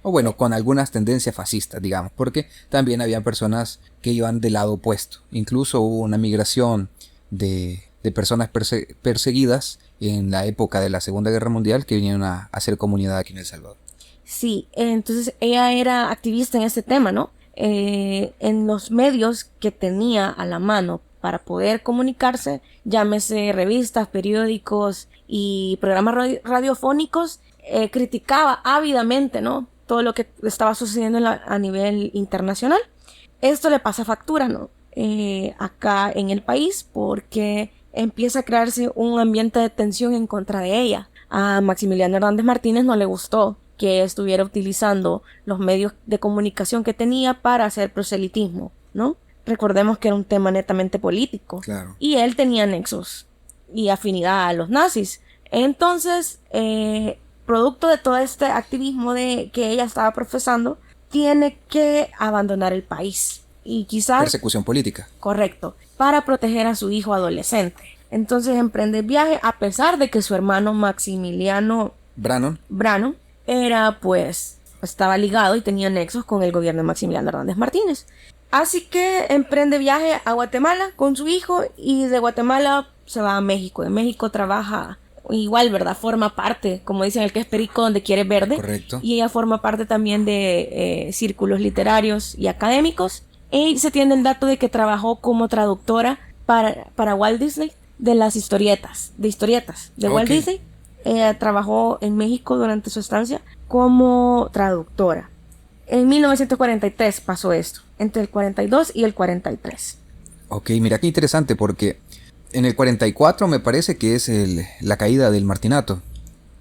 O bueno, con algunas tendencias fascistas, digamos, porque también había personas que iban del lado opuesto. Incluso hubo una migración de personas perseguidas en la época de la Segunda Guerra Mundial que vinieron a hacer comunidad aquí en El Salvador. Sí, entonces ella era activista en este tema, ¿no? En los medios que tenía a la mano para poder comunicarse, llámese revistas, periódicos y programas radiofónicos, criticaba ávidamente, ¿no?, todo lo que estaba sucediendo a nivel internacional. Esto le pasa factura, ¿no?, acá en el país, porque empieza a crearse un ambiente de tensión en contra de ella. A Maximiliano Hernández Martínez no le gustó que estuviera utilizando los medios de comunicación que tenía para hacer proselitismo, ¿no? Recordemos que era un tema netamente político. Claro. Y él tenía nexos y afinidad a los nazis. Entonces, producto de todo este activismo que ella estaba profesando, tiene que abandonar el país. Y quizás... Persecución política. Correcto. Para proteger a su hijo adolescente. Entonces emprende el viaje a pesar de que su hermano Maximiliano Brannon era estaba ligado y tenía nexos con el gobierno de Maximiliano Hernández Martínez. Así que emprende viaje a Guatemala con su hijo y de Guatemala se va a México. De México trabaja igual, ¿verdad? Forma parte, como dicen, el que es perico donde quiere verde. Correcto. Y ella forma parte también de círculos literarios y académicos. Y se tiene el dato de que trabajó como traductora para Walt Disney de las historietas de Walt Disney. Ella trabajó en México durante su estancia como traductora. En 1943 pasó esto, entre el 42 y el 43. Ok, mira qué interesante porque en el 44 me parece que es la caída del Martinato.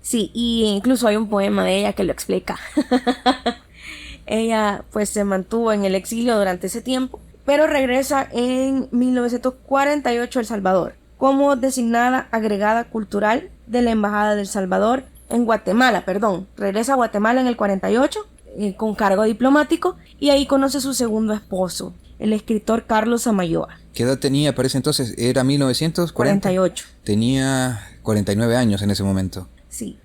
Sí, y incluso hay un poema de ella que lo explica. Ella pues se mantuvo en el exilio durante ese tiempo, pero regresa en 1948 a El Salvador como designada agregada cultural de la Embajada de El Salvador en Guatemala, regresa a Guatemala en el 48 con cargo diplomático y ahí conoce a su segundo esposo, el escritor Carlos Samayoa. ¿Qué edad tenía para ese entonces? ¿Era 1940? 48. Tenía 49 años en ese momento. Sí,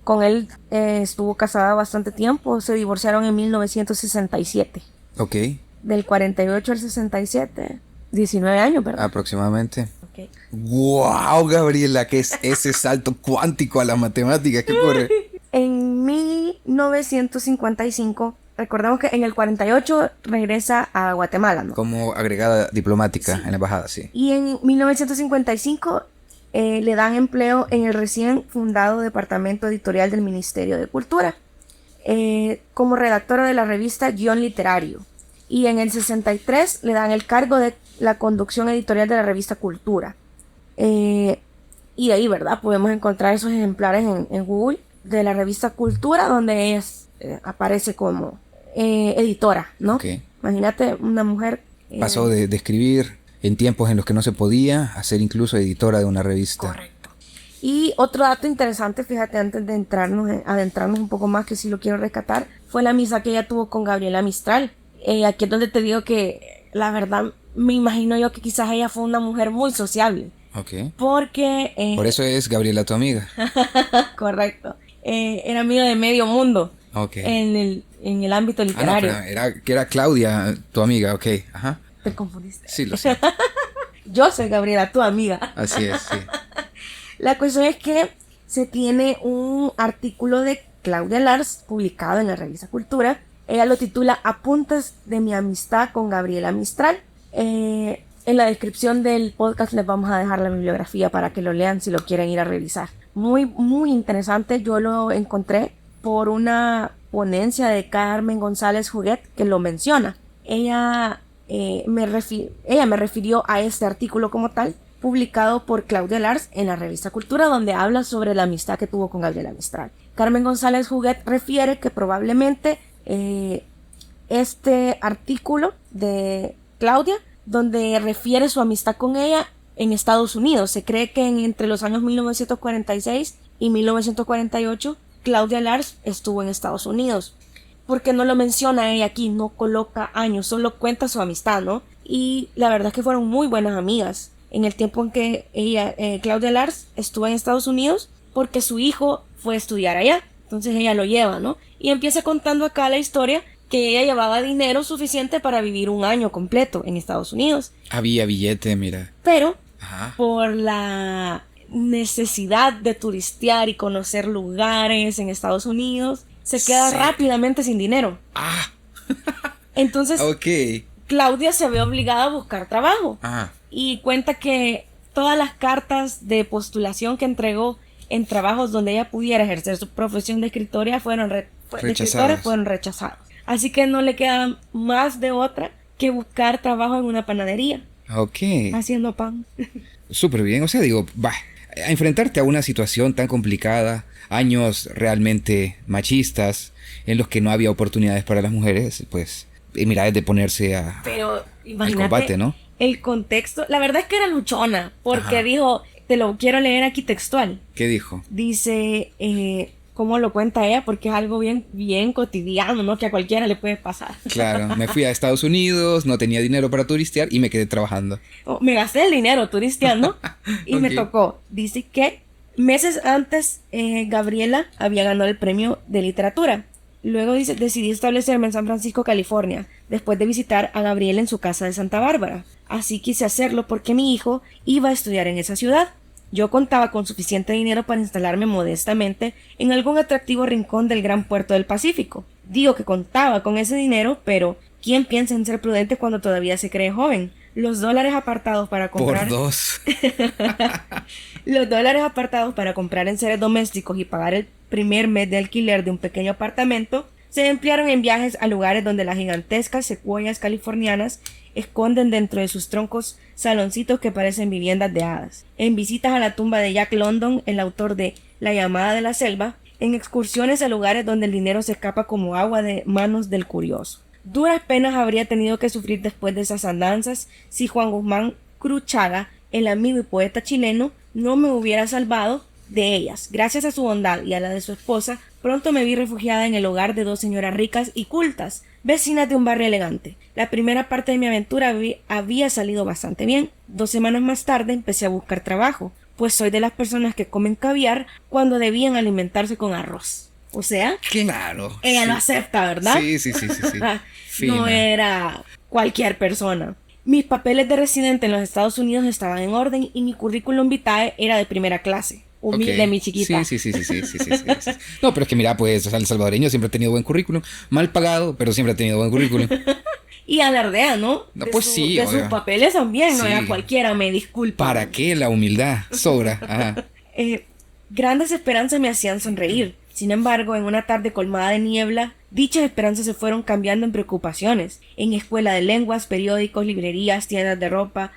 con él estuvo casada bastante tiempo, se divorciaron en 1967. Ok. Del 48 al 67, 19 años, ¿verdad? Aproximadamente. Okay. ¡Wow, Gabriela! ¿Qué es ese salto cuántico a la matemática? ¿Qué ocurre? En 1955, recordemos que en el 48 regresa a Guatemala, ¿no? Como agregada diplomática Sí. en la embajada, sí. Y en 1955 le dan empleo en el recién fundado Departamento Editorial del Ministerio de Cultura, como redactora de la revista Guión Literario. Y en el 63 le dan el cargo de la conducción editorial de la revista Cultura. Y de ahí, ¿verdad? Podemos encontrar esos ejemplares en Google de la revista Cultura, donde ella aparece como editora, ¿no? Okay. Imagínate una mujer... Pasó de escribir en tiempos en los que no se podía a ser incluso editora de una revista. Correcto. Y otro dato interesante, fíjate, antes de adentrarnos un poco más, que sí lo quiero rescatar, fue la amistad que ella tuvo con Gabriela Mistral. Aquí es donde te digo que la verdad me imagino yo que quizás ella fue una mujer muy sociable. Ok. Porque... Por eso es Gabriela tu amiga. Correcto. Era amiga de medio mundo. Ok. En el ámbito literario. No, era Claudia tu amiga, ok. Ajá. Te confundiste. Sí, lo sé. Yo soy Gabriela, tu amiga. Así es, sí. La cuestión es que se tiene un artículo de Claudia Lars publicado en la revista Cultura. Ella lo titula Apuntes de mi amistad con Gabriela Mistral. En la descripción del podcast les vamos a dejar la bibliografía para que lo lean si lo quieren ir a revisar. Muy, muy interesante. Yo lo encontré por una ponencia de Carmen González Huguet que lo menciona. Ella me refirió a este artículo como tal, publicado por Claudia Lars en la revista Cultura, donde habla sobre la amistad que tuvo con Gabriela Mistral. Carmen González Huguet refiere que probablemente este artículo de Claudia, donde refiere su amistad con ella en Estados Unidos. Se cree que entre los años 1946 y 1948 Claudia Lars estuvo en Estados Unidos. Porque no lo menciona ella aquí, no coloca años, solo cuenta su amistad, ¿no? Y la verdad es que fueron muy buenas amigas en el tiempo en que ella, Claudia Lars, estuvo en Estados Unidos, porque su hijo fue a estudiar allá. Entonces ella lo lleva, ¿no? Y empieza contando acá la historia que ella llevaba dinero suficiente para vivir un año completo en Estados Unidos. Había billete, mira. Pero Ajá. por la necesidad de turistear y conocer lugares en Estados Unidos, se queda rápidamente sin dinero. Ah. Entonces, Ok. Claudia se ve obligada a buscar trabajo. Ajá. Y cuenta que todas las cartas de postulación que entregó en trabajos donde ella pudiera ejercer su profesión de escritora fueron rechazadas. Así que no le queda más de otra que buscar trabajo en una panadería. Ok. Haciendo pan. Súper bien. O sea, digo, a enfrentarte a una situación tan complicada, años realmente machistas, en los que no había oportunidades para las mujeres, pues, mira, es de ponerse Pero al combate, ¿no? El contexto, la verdad es que era luchona, porque Ajá. dijo, te lo quiero leer aquí textual. ¿Qué dijo? Dice, cómo lo cuenta ella, porque es algo bien, bien cotidiano, ¿no? Que a cualquiera le puede pasar. Claro, me fui a Estados Unidos, no tenía dinero para turistear y me quedé trabajando. Me gasté el dinero turisteando y me tocó. Dice que meses antes Gabriela había ganado el premio de literatura. Luego dice, decidí establecerme en San Francisco, California, después de visitar a Gabriela en su casa de Santa Bárbara. Así quise hacerlo porque mi hijo iba a estudiar en esa ciudad. Yo contaba con suficiente dinero para instalarme modestamente en algún atractivo rincón del gran puerto del Pacífico. Digo que contaba con ese dinero, pero ¿quién piensa en ser prudente cuando todavía se cree joven? Los dólares apartados para comprar... Por dos. Los dólares apartados para comprar enseres domésticos y pagar el primer mes de alquiler de un pequeño apartamento se emplearon en viajes a lugares donde las gigantescas secuoyas californianas esconden dentro de sus troncos saloncitos que parecen viviendas de hadas, en visitas a la tumba de Jack London, el autor de La llamada de la selva, en excursiones a lugares donde el dinero se escapa como agua de manos del curioso. Duras penas habría tenido que sufrir después de esas andanzas si Juan Guzmán Cruchaga, el amigo y poeta chileno, no me hubiera salvado de ellas. Gracias a su bondad y a la de su esposa, pronto me vi refugiada en el hogar de dos señoras ricas y cultas, vecinas de un barrio elegante. La primera parte de mi aventura había salido bastante bien. 2 semanas más tarde empecé a buscar trabajo, pues soy de las personas que comen caviar cuando debían alimentarse con arroz. O sea, claro, ella sí. lo acepta, ¿verdad? Sí. No era cualquier persona. Mis papeles de residente en los Estados Unidos estaban en orden y mi currículum vitae era de primera clase. Humilde, mi chiquita. Sí. No, pero es que mira, pues, o sea, el salvadoreño siempre ha tenido buen currículum, mal pagado, pero siempre ha tenido buen currículum. Y alardea, ¿no? No, pues sí, de sus papeles también, no sí. era cualquiera, me disculpa. ¿Para qué la humildad? Sobra. Ajá. Grandes esperanzas me hacían sonreír. Sin embargo, en una tarde colmada de niebla, dichas esperanzas se fueron cambiando en preocupaciones. En escuela de lenguas, periódicos, librerías, tiendas de ropa,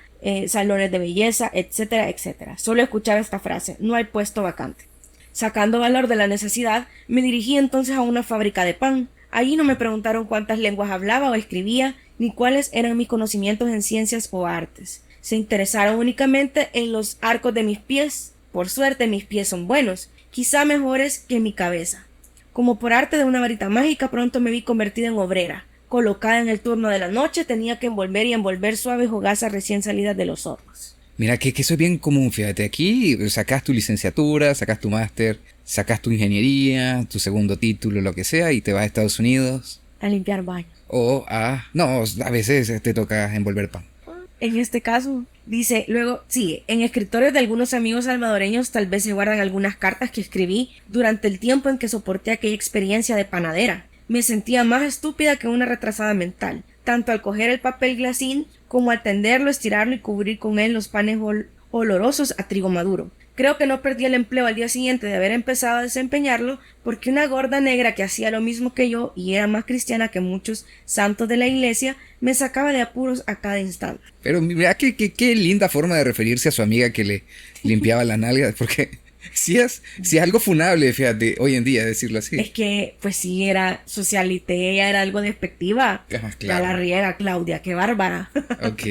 salones de belleza, etcétera, etcétera. Solo escuchaba esta frase: no hay puesto vacante. Sacando valor de la necesidad, me dirigí entonces a una fábrica de pan. Allí no me preguntaron cuántas lenguas hablaba o escribía, ni cuáles eran mis conocimientos en ciencias o artes. Se interesaron únicamente en los arcos de mis pies. Por suerte, mis pies son buenos, quizá mejores que mi cabeza. Como por arte de una varita mágica, pronto me vi convertida en obrera. Colocada en el turno de la noche, tenía que envolver y envolver suaves hogazas recién salidas de los hornos. Mira, que eso es bien común, fíjate. Aquí sacas tu licenciatura, sacas tu máster, sacas tu ingeniería, tu segundo título, lo que sea, y te vas a Estados Unidos. A limpiar baños. No, a veces te toca envolver pan. En este caso, dice, luego sigue, en escritorios de algunos amigos salvadoreños tal vez se guardan algunas cartas que escribí durante el tiempo en que soporté aquella experiencia de panadera. Me sentía más estúpida que una retrasada mental, tanto al coger el papel glacín como al tenderlo, estirarlo y cubrir con él los panes olorosos a trigo maduro. Creo que no perdí el empleo al día siguiente de haber empezado a desempeñarlo porque una gorda negra que hacía lo mismo que yo y era más cristiana que muchos santos de la iglesia me sacaba de apuros a cada instante. Pero mira qué linda forma de referirse a su amiga que le limpiaba la nalga, porque sí es algo funable, fíjate, hoy en día decirlo así. Es que, pues sí, era socialité, ella era algo despectiva. Claro. Ya la riega, Claudia, qué bárbara. Ok.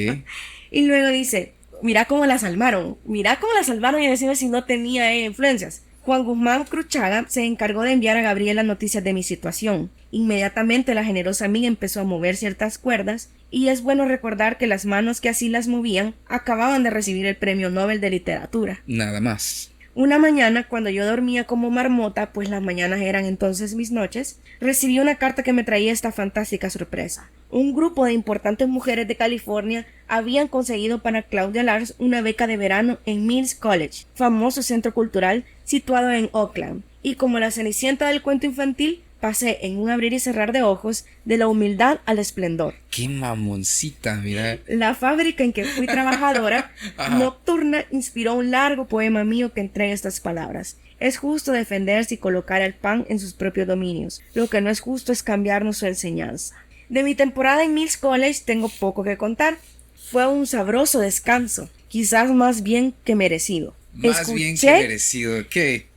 Y luego dice, mira cómo la salvaron y decime si no tenía influencias. Juan Guzmán Cruchaga se encargó de enviar a Gabriela noticias de mi situación. Inmediatamente la generosa amiga empezó a mover ciertas cuerdas y es bueno recordar que las manos que así las movían acababan de recibir el Premio Nobel de Literatura. Nada más. Una mañana, cuando yo dormía como marmota, pues las mañanas eran entonces mis noches, recibí una carta que me traía esta fantástica sorpresa. Un grupo de importantes mujeres de California habían conseguido para Claudia Lars una beca de verano en Mills College, famoso centro cultural situado en Oakland, y como la cenicienta del cuento infantil, pasé en un abrir y cerrar de ojos de la humildad al esplendor. ¡Qué mamoncita, mira! La fábrica en que fui trabajadora nocturna inspiró un largo poema mío que entrega estas palabras. Es justo defenderse y colocar el pan en sus propios dominios. Lo que no es justo es cambiarnos su enseñanza. De mi temporada en Mills College tengo poco que contar. Fue un sabroso descanso, quizás más bien que merecido. Bien que merecido, ¿qué?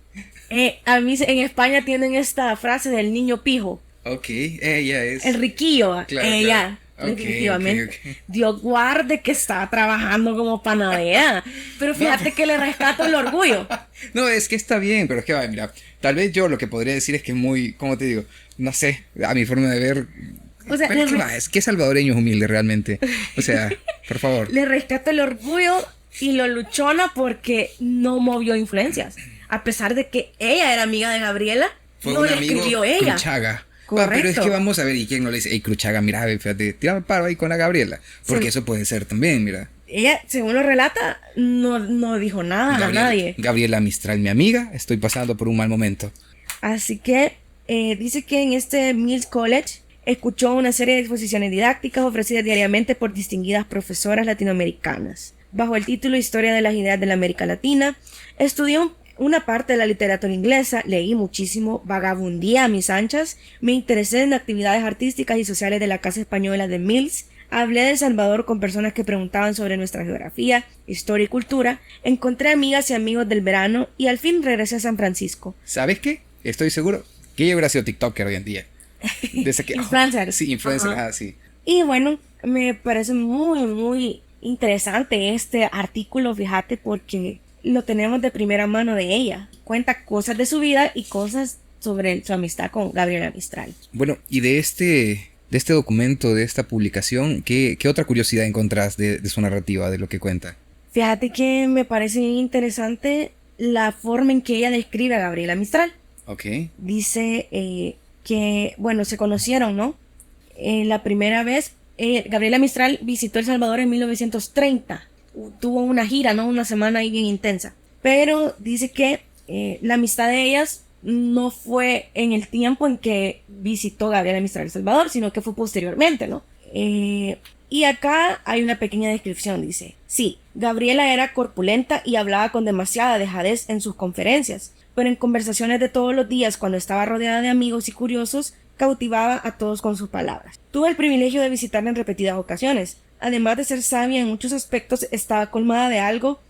A mí en España tienen esta frase del niño pijo. Ok, ella es... El riquillo, claro, ella, claro. definitivamente. Okay. Dios guarde que estaba trabajando como panadera. Pero fíjate que le rescato el orgullo. No, es que está bien, pero es que, mira, tal vez yo lo que podría decir es que es muy, ¿cómo te digo? No sé, a mi forma de ver... O sea, es que salvadoreño es humilde realmente. O sea, por favor. Le rescato el orgullo y lo luchona porque no movió influencias. A pesar de que ella era amiga de Gabriela, fue no un le amigo escribió ella. Cruchaga. Correcto. Pero es que vamos a ver, ¿y quién no le dice? Ey, Cruchaga, mira, fíjate, tírame paro ahí con la Gabriela. Porque sí, eso puede ser también, mira. Ella, según lo relata, no dijo nada a nadie. Gabriela Mistral, mi amiga, estoy pasando por un mal momento. Así que dice que en este Mills College escuchó una serie de exposiciones didácticas ofrecidas diariamente por distinguidas profesoras latinoamericanas. Bajo el título Historia de las Ideas de la América Latina, estudió una parte de la literatura inglesa, leí muchísimo, vagabundía a mis anchas, me interesé en actividades artísticas y sociales de la Casa Española de Mills, hablé de El Salvador con personas que preguntaban sobre nuestra geografía, historia y cultura, encontré amigas y amigos del verano y al fin regresé a San Francisco. ¿Sabes qué? Estoy seguro que ella hubiera sido TikToker hoy en día. Desde que, Influencer. Sí, influencer, Ajá. sí. Y bueno, me parece muy interesante este artículo, fíjate, porque lo tenemos de primera mano de ella. Cuenta cosas de su vida y cosas sobre su amistad con Gabriela Mistral. Bueno, y de este documento, de esta publicación, ¿qué otra curiosidad encontrás de su narrativa, de lo que cuenta? Fíjate que me parece bien interesante la forma en que ella describe a Gabriela Mistral. Ok. Dice que, bueno, se conocieron, ¿no? La primera vez, Gabriela Mistral visitó El Salvador en 1930. Tuvo una gira, ¿no? Una semana ahí bien intensa. Pero dice que la amistad de ellas no fue en el tiempo en que visitó Gabriela Mistral El Salvador, sino que fue posteriormente, ¿no? Y acá hay una pequeña descripción, dice. Sí, Gabriela era corpulenta y hablaba con demasiada dejadez en sus conferencias, pero en conversaciones de todos los días, cuando estaba rodeada de amigos y curiosos, cautivaba a todos con sus palabras. Tuve el privilegio de visitarla en repetidas ocasiones. Además de ser sabia en muchos aspectos, estaba colmada de algo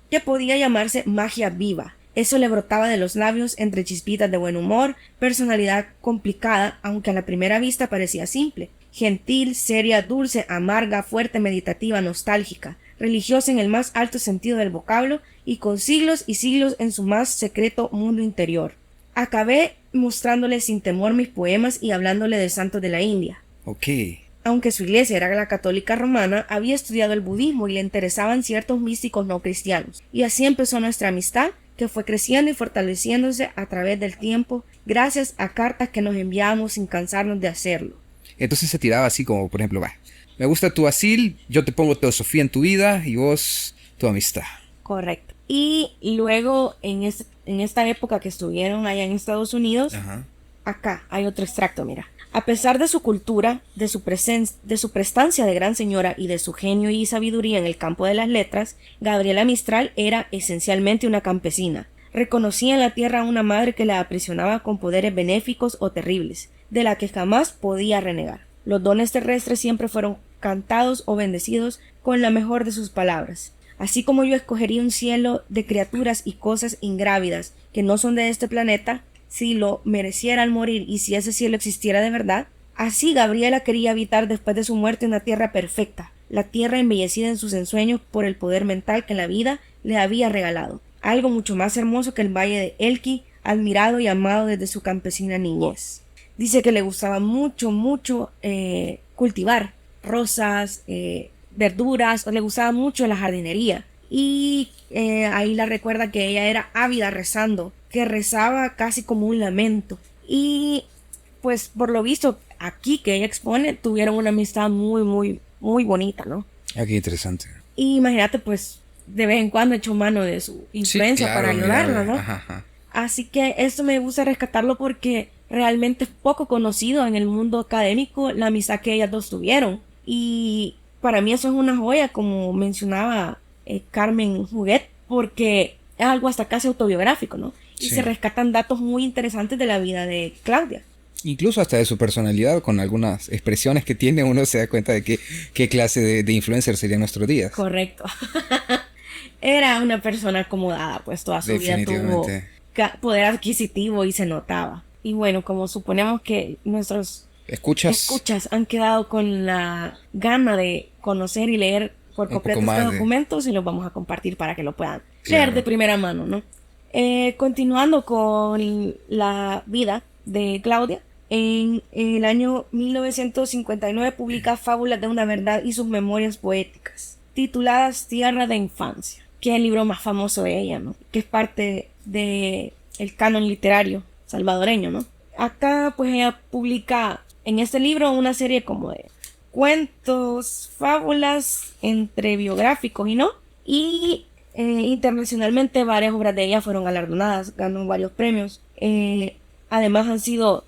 que podía llamarse magia viva. Eso le brotaba de los labios entre chispitas de buen humor, personalidad complicada, aunque a la primera vista parecía simple. Gentil, seria, dulce, amarga, fuerte, meditativa, nostálgica, religiosa en el más alto sentido del vocablo y con siglos y siglos en su más secreto mundo interior. Acabé mostrándole sin temor mis poemas y hablándole de santos de la India. Ok. Aunque su iglesia era la católica romana, había estudiado el budismo y le interesaban ciertos místicos no cristianos. Y así empezó nuestra amistad, que fue creciendo y fortaleciéndose a través del tiempo, gracias a cartas que nos enviábamos sin cansarnos de hacerlo. Entonces se tiraba así como, por ejemplo, va, me gusta tu asil, yo te pongo teosofía en tu vida y vos tu amistad. Correcto. Y luego, en esta época que estuvieron allá en Estados Unidos, Ajá. acá hay otro extracto, mira. A pesar de su cultura, de su prestancia de gran señora y de su genio y sabiduría en el campo de las letras, Gabriela Mistral era esencialmente una campesina. Reconocía en la tierra a una madre que la aprisionaba con poderes benéficos o terribles, de la que jamás podía renegar. Los dones terrestres siempre fueron cantados o bendecidos con la mejor de sus palabras. Así como yo escogería un cielo de criaturas y cosas ingrávidas que no son de este planeta, si lo mereciera al morir y si ese cielo existiera de verdad, así Gabriela quería habitar después de su muerte una tierra perfecta, la tierra embellecida en sus ensueños por el poder mental que la vida le había regalado, algo mucho más hermoso que el valle de Elqui, admirado y amado desde su campesina niñez. Dice que le gustaba mucho cultivar rosas, verduras, le gustaba mucho la jardinería. Y ahí la recuerda que ella era ávida rezando, que rezaba casi como un lamento. Y pues por lo visto aquí que ella expone tuvieron una amistad muy bonita, ¿no? Ah, qué interesante. Y imagínate, pues de vez en cuando echó mano de su influencia, sí, claro, para ayudarla, mira, ¿no? Ajá. Así que esto me gusta rescatarlo porque realmente es poco conocido en el mundo académico la amistad que ellas dos tuvieron. Y para mí eso es una joya, como mencionaba Carmen Huguet, porque es algo hasta casi autobiográfico, ¿no? Y Sí. se rescatan datos muy interesantes de la vida de Claudia. Incluso hasta de su personalidad, con algunas expresiones que tiene, uno se da cuenta de qué clase de influencer sería en nuestros días. Correcto. Era una persona acomodada, pues toda su vida tuvo poder adquisitivo y se notaba. Y bueno, como suponemos que nuestros escuchas han quedado con la gana de conocer y leer por completo estos documentos, y los vamos a compartir para que lo puedan leer de primera mano, ¿no? Continuando con la vida de Claudia, en el año 1959 publica Fábulas de una verdad y sus memorias poéticas, tituladas Tierra de Infancia, que es el libro más famoso de ella, ¿no? Que es parte de el canon literario salvadoreño, ¿no? Acá pues ella publica en este libro una serie como de cuentos, fábulas entre biográficos y no, y internacionalmente varias obras de ella fueron galardonadas, ganó varios premios. Además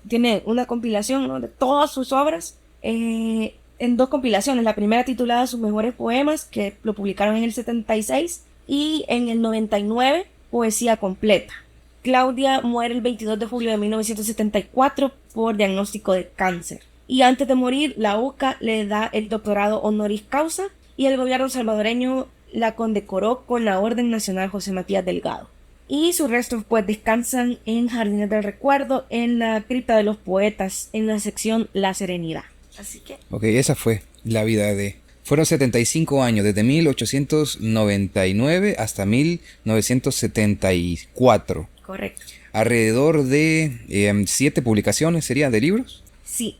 tiene una compilación, ¿no?, de todas sus obras en dos compilaciones. La primera titulada Sus mejores poemas, que lo publicaron en el 76, y en el 99 poesía completa. Claudia muere el 22 de julio de 1974 por diagnóstico de cáncer. Y antes de morir, la UCA le da el doctorado honoris causa y el gobierno salvadoreño la condecoró con la Orden Nacional José Matías Delgado. Y sus restos pues descansan en Jardines del Recuerdo, en la cripta de los poetas, en la sección La Serenidad. Así que... Ok, esa fue la vida de... Fueron 75 años, desde 1899 hasta 1974. Correcto. Alrededor de 7 publicaciones, ¿serían de libros? Sí,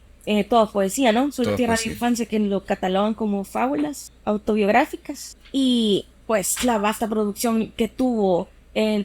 todo poesía, ¿no? Su Todo tierra poesía. de infancia, que lo catalogan como fábulas autobiográficas. Y pues la vasta producción que tuvo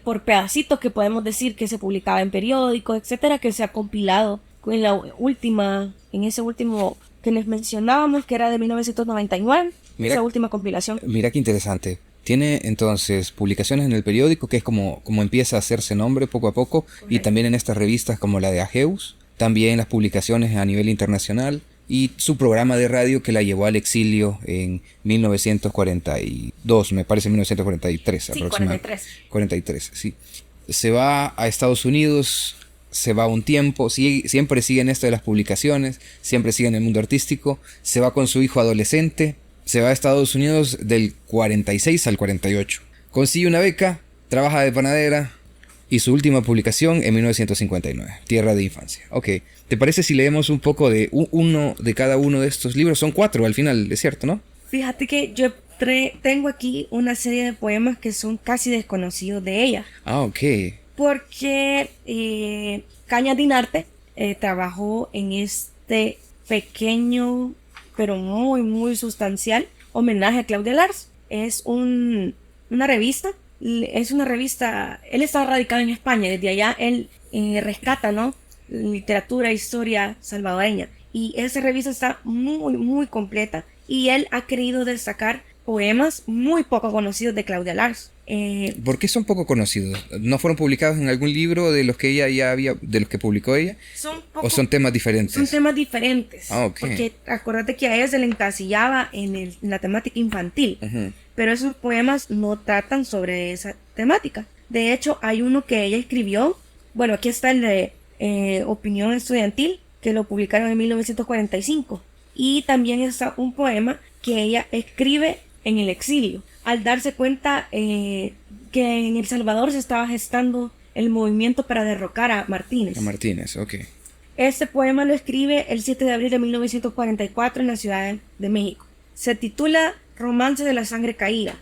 por pedacitos, que podemos decir que se publicaba en periódicos, etcétera, que se ha compilado en ese último que les mencionábamos, que era de 1999, Mira, esa última compilación. Mira qué interesante. Tiene entonces publicaciones en el periódico, que es como empieza a hacerse nombre poco a poco, y también en estas revistas como la de Ageus, también las publicaciones a nivel internacional, y su programa de radio que la llevó al exilio en 1942, me parece 1943 Sí, aproximadamente. 43. 43, sí. Se va a Estados Unidos, se va un tiempo, siempre sigue en esto de las publicaciones, siempre sigue en el mundo artístico, se va con su hijo adolescente, se va a Estados Unidos del 46 al 48. Consigue una beca, trabaja de panadera y su última publicación en 1959, Tierra de Infancia. Ok, ¿te parece si leemos un poco de uno de cada uno de estos libros? Son 4 al final, es cierto, ¿no? Fíjate que yo tengo aquí una serie de poemas que son casi desconocidos de ella. Ah, ok. Porque Cañas Dinarte trabajó en este pequeño, pero muy, muy sustancial homenaje a Claudia Lars. Es una revista, él está radicado en España, desde allá él rescata, ¿no?, literatura, historia salvadoreña. Y esa revista está muy, muy completa. Y él ha querido destacar poemas muy poco conocidos de Claudia Lars. ¿Por qué son poco conocidos? ¿No fueron publicados en algún libro de los que ella ya había, de los que publicó ella? ¿O son temas diferentes? Son temas diferentes. Ah, ok. Porque acuérdate que a ella se le encasillaba en la temática infantil. Ujú. Pero esos poemas no tratan sobre esa temática. De hecho, hay uno que ella escribió. Bueno, aquí está el de Opinión Estudiantil, que lo publicaron en 1945. Y también está un poema que ella escribe en el exilio, al darse cuenta que en El Salvador se estaba gestando el movimiento para derrocar a Martínez. A Martínez, ok. Este poema lo escribe el 7 de abril de 1944 en la Ciudad de México. Se titula Romance de la Sangre Caída,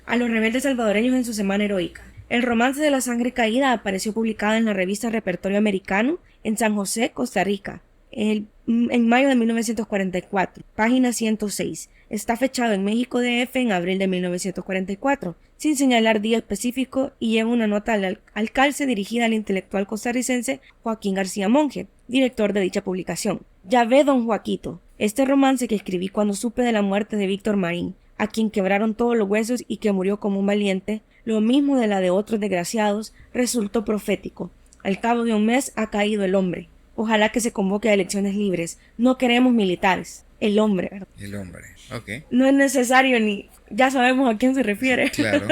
a los rebeldes salvadoreños en su semana heroica. El Romance de la Sangre Caída apareció publicado en la revista Repertorio Americano en San José, Costa Rica, en mayo de 1944, página 106. Está fechado en México DF en abril de 1944, sin señalar día específico, y lleva una nota al calce dirigida al intelectual costarricense Joaquín García Monge, director de dicha publicación. Ya ve, don Joaquito, este romance que escribí cuando supe de la muerte de Víctor Marín, a quien quebraron todos los huesos y que murió como un valiente, lo mismo de la de otros desgraciados, resultó profético. Al cabo de un mes ha caído el hombre. Ojalá que se convoque a elecciones libres. No queremos militares. El hombre, ¿verdad? El hombre, ok. No es necesario ni... Ya sabemos a quién se refiere. Claro.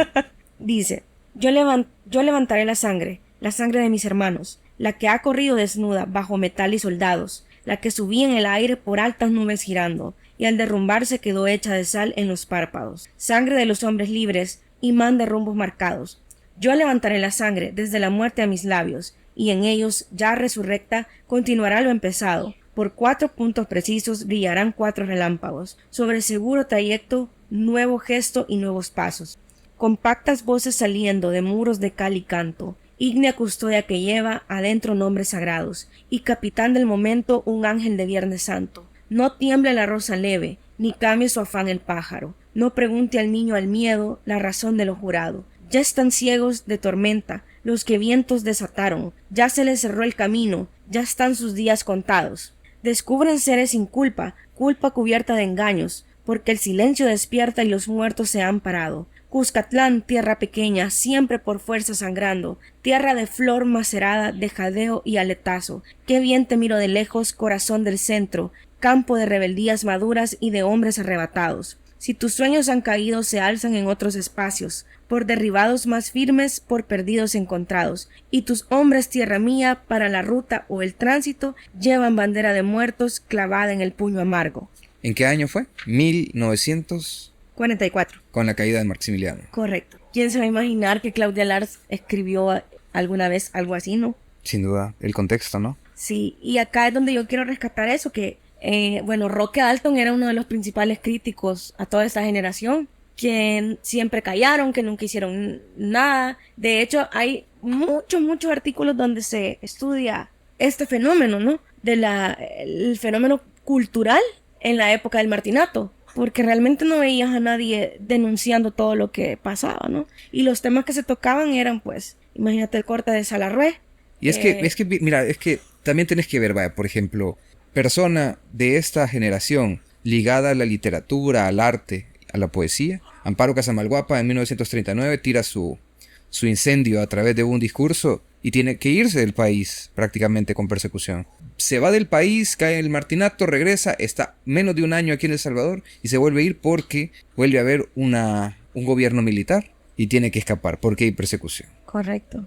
Dice, yo levantaré la sangre de mis hermanos, la que ha corrido desnuda bajo metal y soldados, la que subía en el aire por altas nubes girando, y al derrumbarse quedó hecha de sal en los párpados. Sangre de los hombres libres, imán de rumbos marcados. Yo levantaré la sangre desde la muerte a mis labios, y en ellos, ya resurrecta, continuará lo empezado. Por 4 puntos precisos brillarán 4 relámpagos, sobre seguro trayecto, nuevo gesto y nuevos pasos. Compactas voces saliendo de muros de cal y canto, ígnea custodia que lleva adentro nombres sagrados, y capitán del momento un ángel de Viernes Santo. No tiemble la rosa leve, ni cambie su afán el pájaro, no pregunte al niño al miedo la razón de lo jurado. Ya están ciegos de tormenta los que vientos desataron, ya se les cerró el camino, ya están sus días contados. Descubren seres sin culpa, culpa cubierta de engaños, porque el silencio despierta y los muertos se han parado. Cuscatlán, tierra pequeña, siempre por fuerza sangrando, tierra de flor macerada, de jadeo y aletazo. Qué bien te miro de lejos, corazón del centro, campo de rebeldías maduras y de hombres arrebatados. Si tus sueños han caído, se alzan en otros espacios, por derribados más firmes, por perdidos encontrados. Y tus hombres, tierra mía, para la ruta o el tránsito, llevan bandera de muertos clavada en el puño amargo. ¿En qué año fue? 1900, 44. con la caída de Maximiliano. Correcto. ¿Quién se va a imaginar que Claudia Lars escribió alguna vez algo así, no? Sin duda, el contexto, ¿no? Sí, y acá es donde yo quiero rescatar eso, que, Roque Dalton era uno de los principales críticos a toda esta generación, que siempre callaron, que nunca hicieron nada. De hecho, hay muchos artículos donde se estudia este fenómeno, ¿no? El fenómeno cultural en la época del martinato, porque realmente no veías a nadie denunciando todo lo que pasaba, ¿no? Y los temas que se tocaban eran, pues, imagínate el corte de Salarrué. Y es que también tenés que ver, vaya, por ejemplo, persona de esta generación ligada a la literatura, al arte, a la poesía. Amparo Casamalguapa en 1939 tira su incendio a través de un discurso y tiene que irse del país prácticamente con persecución. Se va del país, cae en el martinato, regresa, está menos de un año aquí en El Salvador y se vuelve a ir porque vuelve a haber un gobierno militar y tiene que escapar porque hay persecución. Correcto.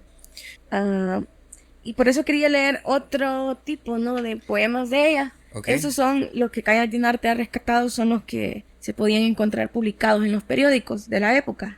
Y por eso quería leer otro tipo, ¿no? De poemas de ella. Okay. Esos son los que Calla Dinarte ha rescatado, son los que se podían encontrar publicados en los periódicos de la época.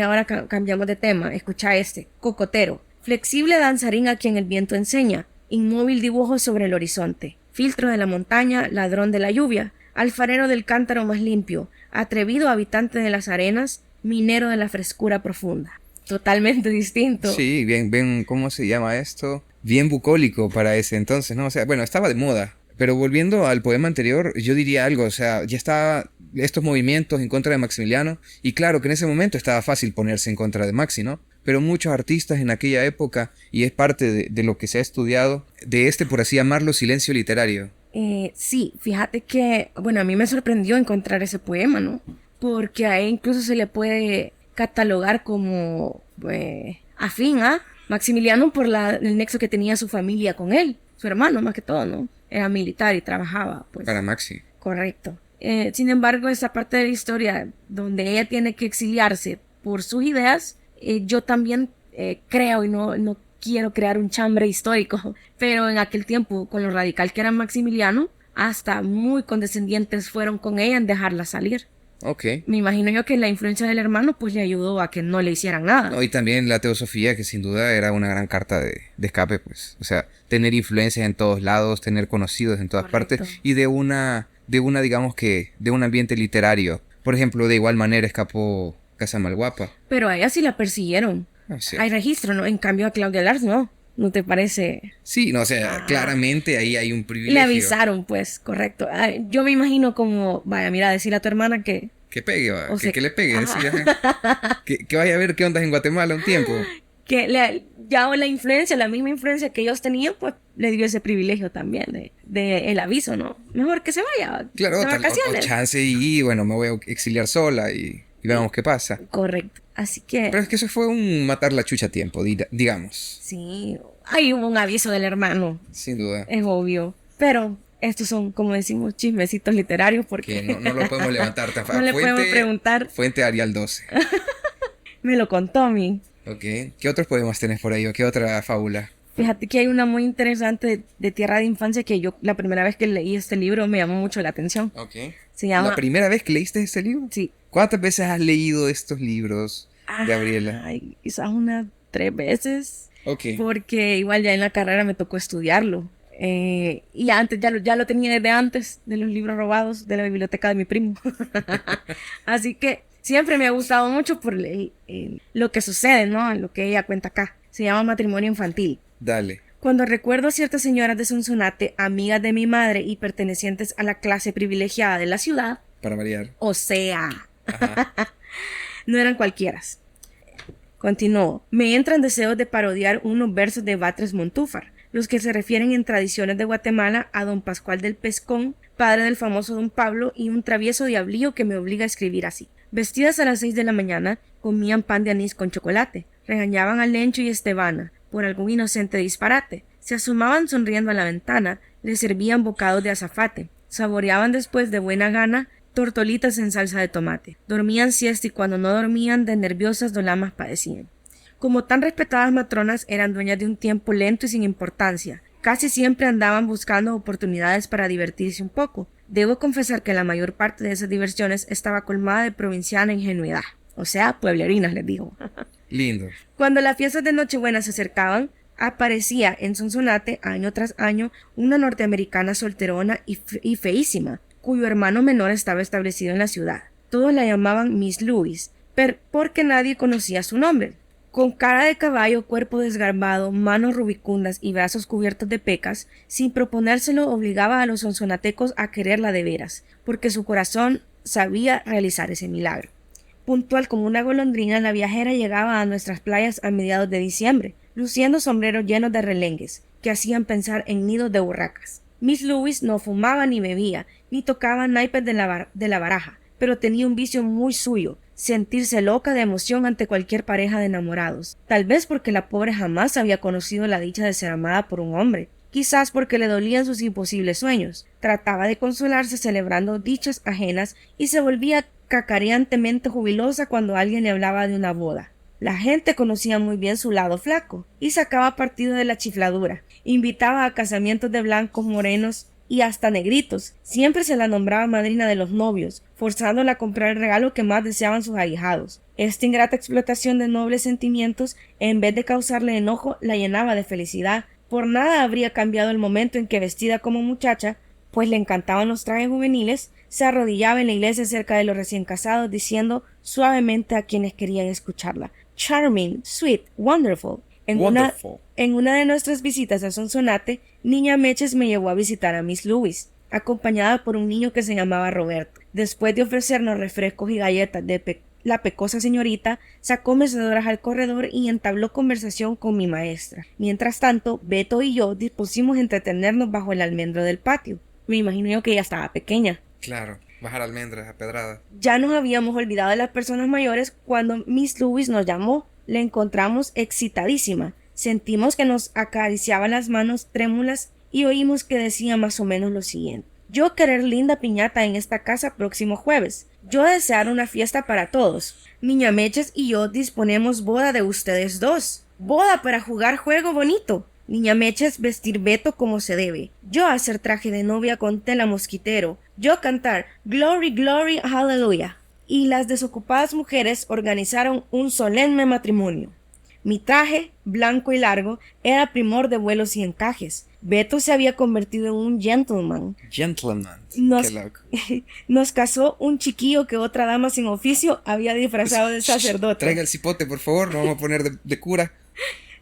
Ahora cambiamos de tema. Escucha este. Cocotero. Flexible danzarín a quien el viento enseña. Inmóvil dibujo sobre el horizonte. Filtro de la montaña, ladrón de la lluvia. Alfarero del cántaro más limpio. Atrevido habitante de las arenas. Minero de la frescura profunda. Totalmente distinto. Sí, bien, ¿cómo se llama esto? Bien bucólico para ese entonces, ¿no? O sea, bueno, estaba de moda. Pero volviendo al poema anterior, yo diría algo, o sea, ya estaba estos movimientos en contra de Maximiliano, y claro que en ese momento estaba fácil ponerse en contra de Maxi, ¿no? Pero muchos artistas en aquella época, y es parte de lo que se ha estudiado, de por así llamarlo, silencio literario. Sí, fíjate que, a mí me sorprendió encontrar ese poema, ¿no? Porque a él incluso se le puede catalogar como afín a Maximiliano por el nexo que tenía su familia con él, su hermano más que todo, ¿no? Era militar y trabajaba, pues. Para Maxi. Correcto. Sin embargo, esa parte de la historia donde ella tiene que exiliarse por sus ideas, yo también creo, y no quiero crear un chambre histórico, pero en aquel tiempo, con lo radical que era Maximiliano, hasta muy condescendientes fueron con ella en dejarla salir. Ok. Me imagino yo que la influencia del hermano pues le ayudó a que no le hicieran nada. No, y también la teosofía, que sin duda era una gran carta de escape, pues. O sea, tener influencias en todos lados, tener conocidos en todas Correcto. partes, y de una, digamos que, de un ambiente literario. Por ejemplo, de igual manera escapó Casamalguapa. Pero a ella sí la persiguieron. Sí. Hay registro, ¿no? En cambio a Claudia Lars no. ¿No te parece? Sí, no, o sea, claramente ahí hay un privilegio. Le avisaron, pues, correcto. Yo me imagino como, vaya, mira, decirle a tu hermana que... Que pegue, va, O sea, que le pegue, que vaya a ver qué ondas en Guatemala un tiempo. Que ya la influencia, la misma influencia que ellos tenían, pues le dio ese privilegio también de el aviso, ¿no? Mejor que se vaya. Claro, de o vacaciones. chance y bueno, me voy a exiliar sola y veamos qué pasa. Correcto. Así que... Pero es que eso fue un matar la chucha a tiempo, digamos. Sí, ahí hubo un aviso del hermano. Sin duda. Es obvio. Pero estos son, como decimos, chismecitos literarios porque... Que no lo podemos levantar tan fácil. No le podemos preguntar. Fuente Arial 12. Me lo contó a mí. Ok. ¿Qué otros poemas tenés por ahí o qué otra fábula? Fíjate que hay una muy interesante de Tierra de Infancia que yo la primera vez que leí este libro me llamó mucho la atención. Ok. Se llama... ¿La primera vez que leíste este libro? Sí. ¿Cuántas veces has leído estos libros, Gabriela? Ay, quizás unas 3 veces. Ok. Porque igual ya en la carrera me tocó estudiarlo. Y antes ya lo tenía desde antes de los libros robados de la biblioteca de mi primo. Así que siempre me ha gustado mucho por lo que sucede, ¿no? Lo que ella cuenta acá. Se llama Matrimonio Infantil. Dale. Cuando recuerdo a ciertas señoras de Sonsonate, amigas de mi madre y pertenecientes a la clase privilegiada de la ciudad, Para variar. o sea, Ajá. no eran cualquieras. Continuó. Me entran deseos de parodiar unos versos de Batres Montúfar, los que se refieren en tradiciones de Guatemala a don Pascual del Pescón, padre del famoso don Pablo, y un travieso diablillo que me obliga a escribir así. Vestidas a las 6 de la mañana, comían pan de anís con chocolate, regañaban a Lencho y Estebana por algún inocente disparate, se asomaban sonriendo a la ventana, le servían bocados de azafate, saboreaban después de buena gana tortolitas en salsa de tomate. Dormían siesta y cuando no dormían, de nerviosas dolamas padecían. Como tan respetadas matronas, eran dueñas de un tiempo lento y sin importancia. Casi siempre andaban buscando oportunidades para divertirse un poco. Debo confesar que la mayor parte de esas diversiones estaba colmada de provinciana ingenuidad. O sea, pueblerinas, les digo. Lindo. Cuando las fiestas de Nochebuena se acercaban, aparecía en Sonsonate, año tras año, una norteamericana solterona y feísima, cuyo hermano menor estaba establecido en la ciudad. Todos la llamaban Miss Louis, porque nadie conocía su nombre. Con cara de caballo, cuerpo desgarbado, manos rubicundas y brazos cubiertos de pecas, sin proponérselo obligaba a los sonsonatecos a quererla de veras, porque su corazón sabía realizar ese milagro. Puntual como una golondrina, la viajera llegaba a nuestras playas a mediados de diciembre, luciendo sombreros llenos de relengues, que hacían pensar en nidos de urracas. Miss Louis no fumaba ni bebía, ni tocaba naipes de la baraja, pero tenía un vicio muy suyo, sentirse loca de emoción ante cualquier pareja de enamorados. Tal vez porque la pobre jamás había conocido la dicha de ser amada por un hombre. Quizás porque le dolían sus imposibles sueños. Trataba de consolarse celebrando dichas ajenas y se volvía cacareantemente jubilosa cuando alguien le hablaba de una boda. La gente conocía muy bien su lado flaco y sacaba partido de la chifladura. Invitaba a casamientos de blancos, morenos y hasta negritos. Siempre se la nombraba madrina de los novios, forzándola a comprar el regalo que más deseaban sus ahijados. Esta ingrata explotación de nobles sentimientos, en vez de causarle enojo, la llenaba de felicidad. Por nada habría cambiado el momento en que, vestida como muchacha, pues le encantaban los trajes juveniles, se arrodillaba en la iglesia cerca de los recién casados, diciendo suavemente a quienes querían escucharla: "Charming, sweet, wonderful". En una de nuestras visitas a Sonsonate, Niña Meches me llevó a visitar a Miss Louis, acompañada por un niño que se llamaba Roberto. Después de ofrecernos refrescos y galletas de la pecosa señorita, sacó mecedoras al corredor y entabló conversación con mi maestra. Mientras tanto, Beto y yo dispusimos entretenernos bajo el almendro del patio. Me imagino yo que ella estaba pequeña. Claro, bajar almendras a pedrada. Ya nos habíamos olvidado de las personas mayores cuando Miss Louis nos llamó. La encontramos excitadísima. Sentimos que nos acariciaba las manos trémulas y oímos que decía más o menos lo siguiente: "Yo querer linda piñata en esta casa próximo jueves. Yo desear una fiesta para todos. Niña Meches y yo disponemos boda de ustedes dos. Boda para jugar juego bonito. Niña Meches vestir Beto como se debe. Yo hacer traje de novia con tela mosquitero. Yo cantar Glory, Glory, Hallelujah". Y las desocupadas mujeres organizaron un solemne matrimonio. Mi traje, blanco y largo, era primor de vuelos y encajes. Beto se había convertido en un gentleman. Qué loco. Nos casó un chiquillo que otra dama sin oficio había disfrazado de sacerdote. Traiga el cipote, por favor, lo vamos a poner de cura.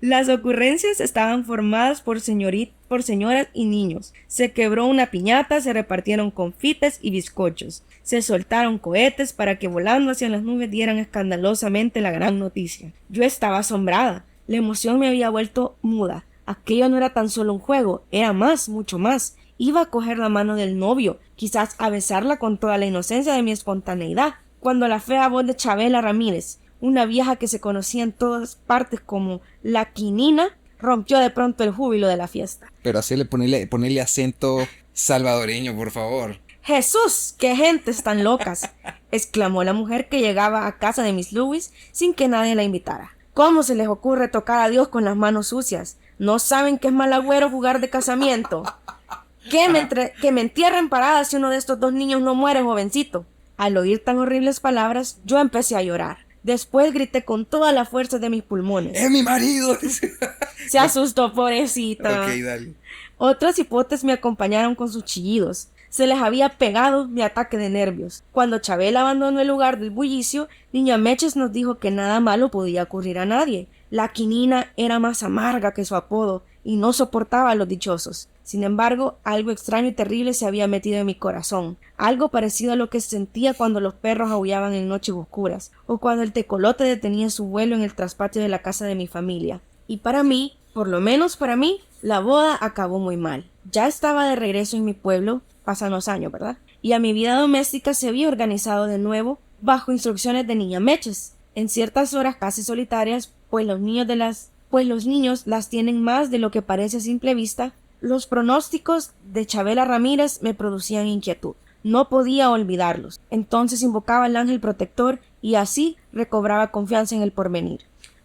Las ocurrencias estaban formadas por señoras y niños. Se quebró una piñata, se repartieron confites y bizcochos. Se soltaron cohetes para que volando hacia las nubes dieran escandalosamente la gran noticia. Yo estaba asombrada. La emoción me había vuelto muda. Aquello no era tan solo un juego, era más, mucho más. Iba a coger la mano del novio, quizás a besarla con toda la inocencia de mi espontaneidad, cuando la fea voz de Chabela Ramírez, una vieja que se conocía en todas partes como la Quinina, rompió de pronto el júbilo de la fiesta. Pero así ponerle acento salvadoreño, por favor. ¡Jesús! ¡Qué gentes tan locas!, exclamó la mujer que llegaba a casa de Miss Louis sin que nadie la invitara. ¿Cómo se les ocurre tocar a Dios con las manos sucias? ¿No saben que es mal agüero jugar de casamiento? Que me entierren parada si uno de estos dos niños no muere, jovencito. Al oír tan horribles palabras, yo empecé a llorar. Después grité con toda la fuerza de mis pulmones. ¡Es mi marido! Se asustó, pobrecita. Ok, dale. Otros hipotes me acompañaron con sus chillidos. Se les había pegado mi ataque de nervios. Cuando Chabela abandonó el lugar del bullicio, Niña Meches nos dijo que nada malo podía ocurrir a nadie. La Quinina era más amarga que su apodo y no soportaba a los dichosos. Sin embargo, algo extraño y terrible se había metido en mi corazón, algo parecido a lo que sentía cuando los perros aullaban en noches oscuras, o cuando el tecolote detenía su vuelo en el traspatio de la casa de mi familia. Y para mí, por lo menos para mí, la boda acabó muy mal. Ya estaba de regreso en mi pueblo, pasan los años, ¿verdad? Y a mi vida doméstica se había organizado de nuevo bajo instrucciones de Niña Meches, en ciertas horas casi solitarias, pues los niños las tienen más de lo que parece a simple vista. Los pronósticos de Chabela Ramírez me producían inquietud. no podía olvidarlos. Entonces invocaba al ángel protector y así recobraba confianza en el porvenir.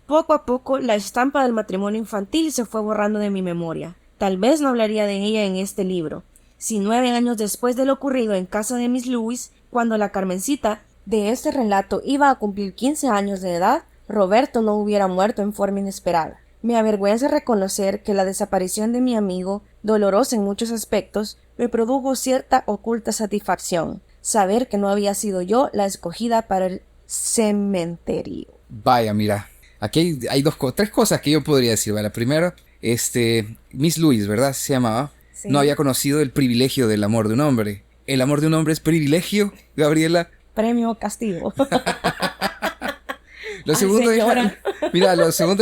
Poco a poco la estampa del matrimonio infantil se fue borrando de mi memoria. Tal vez no hablaría de ella en este libro, si 9 años después de lo ocurrido en casa de Miss Lewis, cuando la Carmencita de este relato iba a cumplir 15 años de edad, Roberto no hubiera muerto en forma inesperada. Me avergüenza reconocer que la desaparición de mi amigo, dolorosa en muchos aspectos, me produjo cierta oculta satisfacción, saber que no había sido yo la escogida para el cementerio. Vaya, mira, aquí hay tres cosas que yo podría decir. La primera, Miss Lewis, ¿verdad? Se llamaba. Sí. No había conocido el privilegio del amor de un hombre. ¿El amor de un hombre es privilegio, Gabriela? Premio o castigo. Lo segundo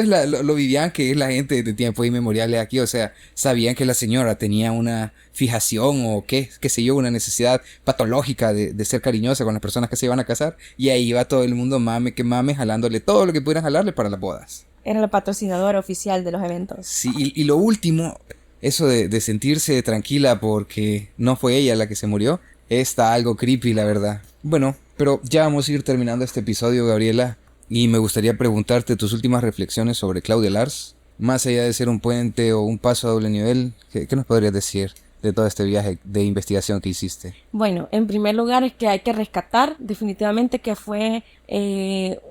es lo vivían que es la gente de tiempos inmemoriales aquí. O sea, sabían que la señora tenía una fijación o qué sé yo, una necesidad patológica de ser cariñosa con las personas que se iban a casar. Y ahí iba todo el mundo mame, jalándole todo lo que pudieran jalarle para las bodas. Era la patrocinadora oficial de los eventos. Sí, y lo último, eso de sentirse tranquila porque no fue ella la que se murió, está algo creepy, la verdad. Bueno, pero ya vamos a ir terminando este episodio, Gabriela. Y me gustaría preguntarte tus últimas reflexiones sobre Claudia Lars. Más allá de ser un puente o un paso a doble nivel, ¿qué nos podrías decir de todo este viaje de investigación que hiciste? Bueno, en primer lugar es que hay que rescatar definitivamente que fue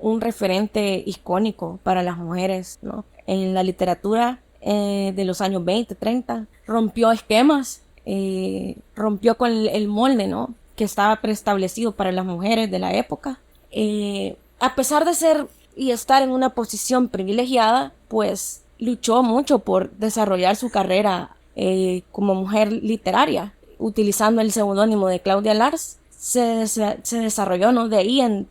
un referente icónico para las mujeres, ¿no? En la literatura de los años 20, 30, rompió esquemas, rompió con el molde, ¿no? Que estaba preestablecido para las mujeres de la época. A pesar de ser y estar en una posición privilegiada, pues luchó mucho por desarrollar su carrera como mujer literaria, utilizando el seudónimo de Claudia Lars. Se desarrolló, ¿no? De ahí en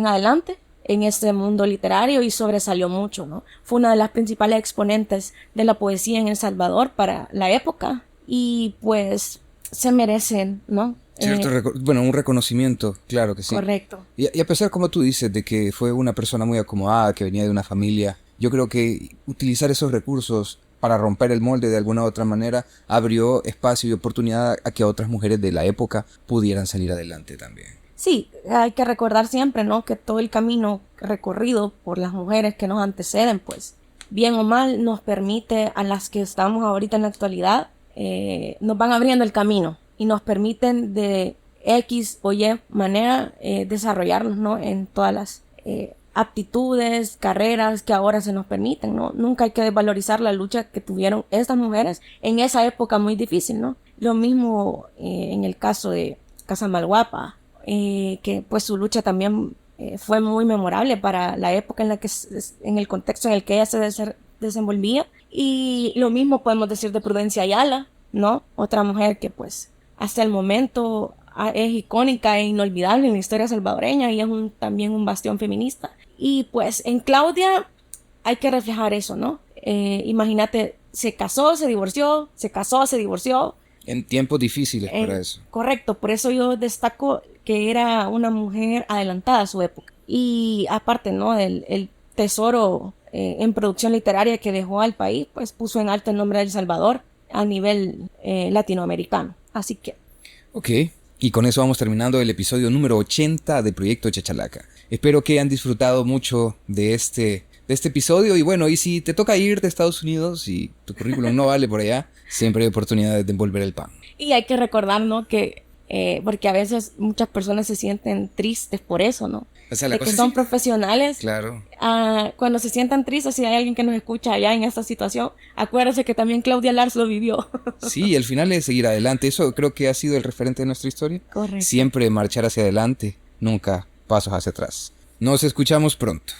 adelante en este mundo literario y sobresalió mucho, ¿no? Fue una de las principales exponentes de la poesía en El Salvador para la época y pues se merecen, ¿no? Cierto, un reconocimiento, claro que sí. Correcto. Y a pesar, como tú dices, de que fue una persona muy acomodada, que venía de una familia, yo creo que utilizar esos recursos para romper el molde de alguna u otra manera abrió espacio y oportunidad a que otras mujeres de la época pudieran salir adelante también. Sí, hay que recordar siempre, ¿no? Que todo el camino recorrido por las mujeres que nos anteceden, pues, bien o mal, nos permite a las que estamos ahorita en la actualidad, nos van abriendo el camino. Y nos permiten de X o Y manera desarrollarnos, ¿no? En todas las aptitudes, carreras que ahora se nos permiten, ¿no? Nunca hay que desvalorizar la lucha que tuvieron estas mujeres en esa época muy difícil, ¿no? Lo mismo en el caso de Casamalguapa, que pues su lucha también fue muy memorable para la época en la que, en el contexto en el que ella se desenvolvía. Y lo mismo podemos decir de Prudencia Ayala, ¿no? Otra mujer que pues hasta el momento es icónica e inolvidable en la historia salvadoreña y es también un bastión feminista. Y pues en Claudia hay que reflejar eso, ¿no? Imagínate, se casó, se divorció, se casó, se divorció. En tiempos difíciles para eso. Correcto, por eso yo destaco que era una mujer adelantada a su época. Y aparte, ¿no? El tesoro en producción literaria que dejó al país, pues puso en alto el nombre de El Salvador a nivel latinoamericano. Así que... Ok, y con eso vamos terminando el episodio número 80 de Proyecto Chachalaca. Espero que hayan disfrutado mucho de este episodio. Y bueno, y si te toca ir de Estados Unidos y tu currículum no vale por allá, siempre hay oportunidades de envolver el pan. Y hay que recordar, ¿no? Que porque a veces muchas personas se sienten tristes por eso, ¿no? O sea, de que son profesionales. Claro. Cuando se sientan tristes, si hay alguien que nos escucha allá en esta situación, acuérdense que también Claudia Lars lo vivió. Sí, el final es seguir adelante. Eso creo que ha sido el referente de nuestra historia. Correcto. Siempre marchar hacia adelante, nunca pasos hacia atrás. Nos escuchamos pronto.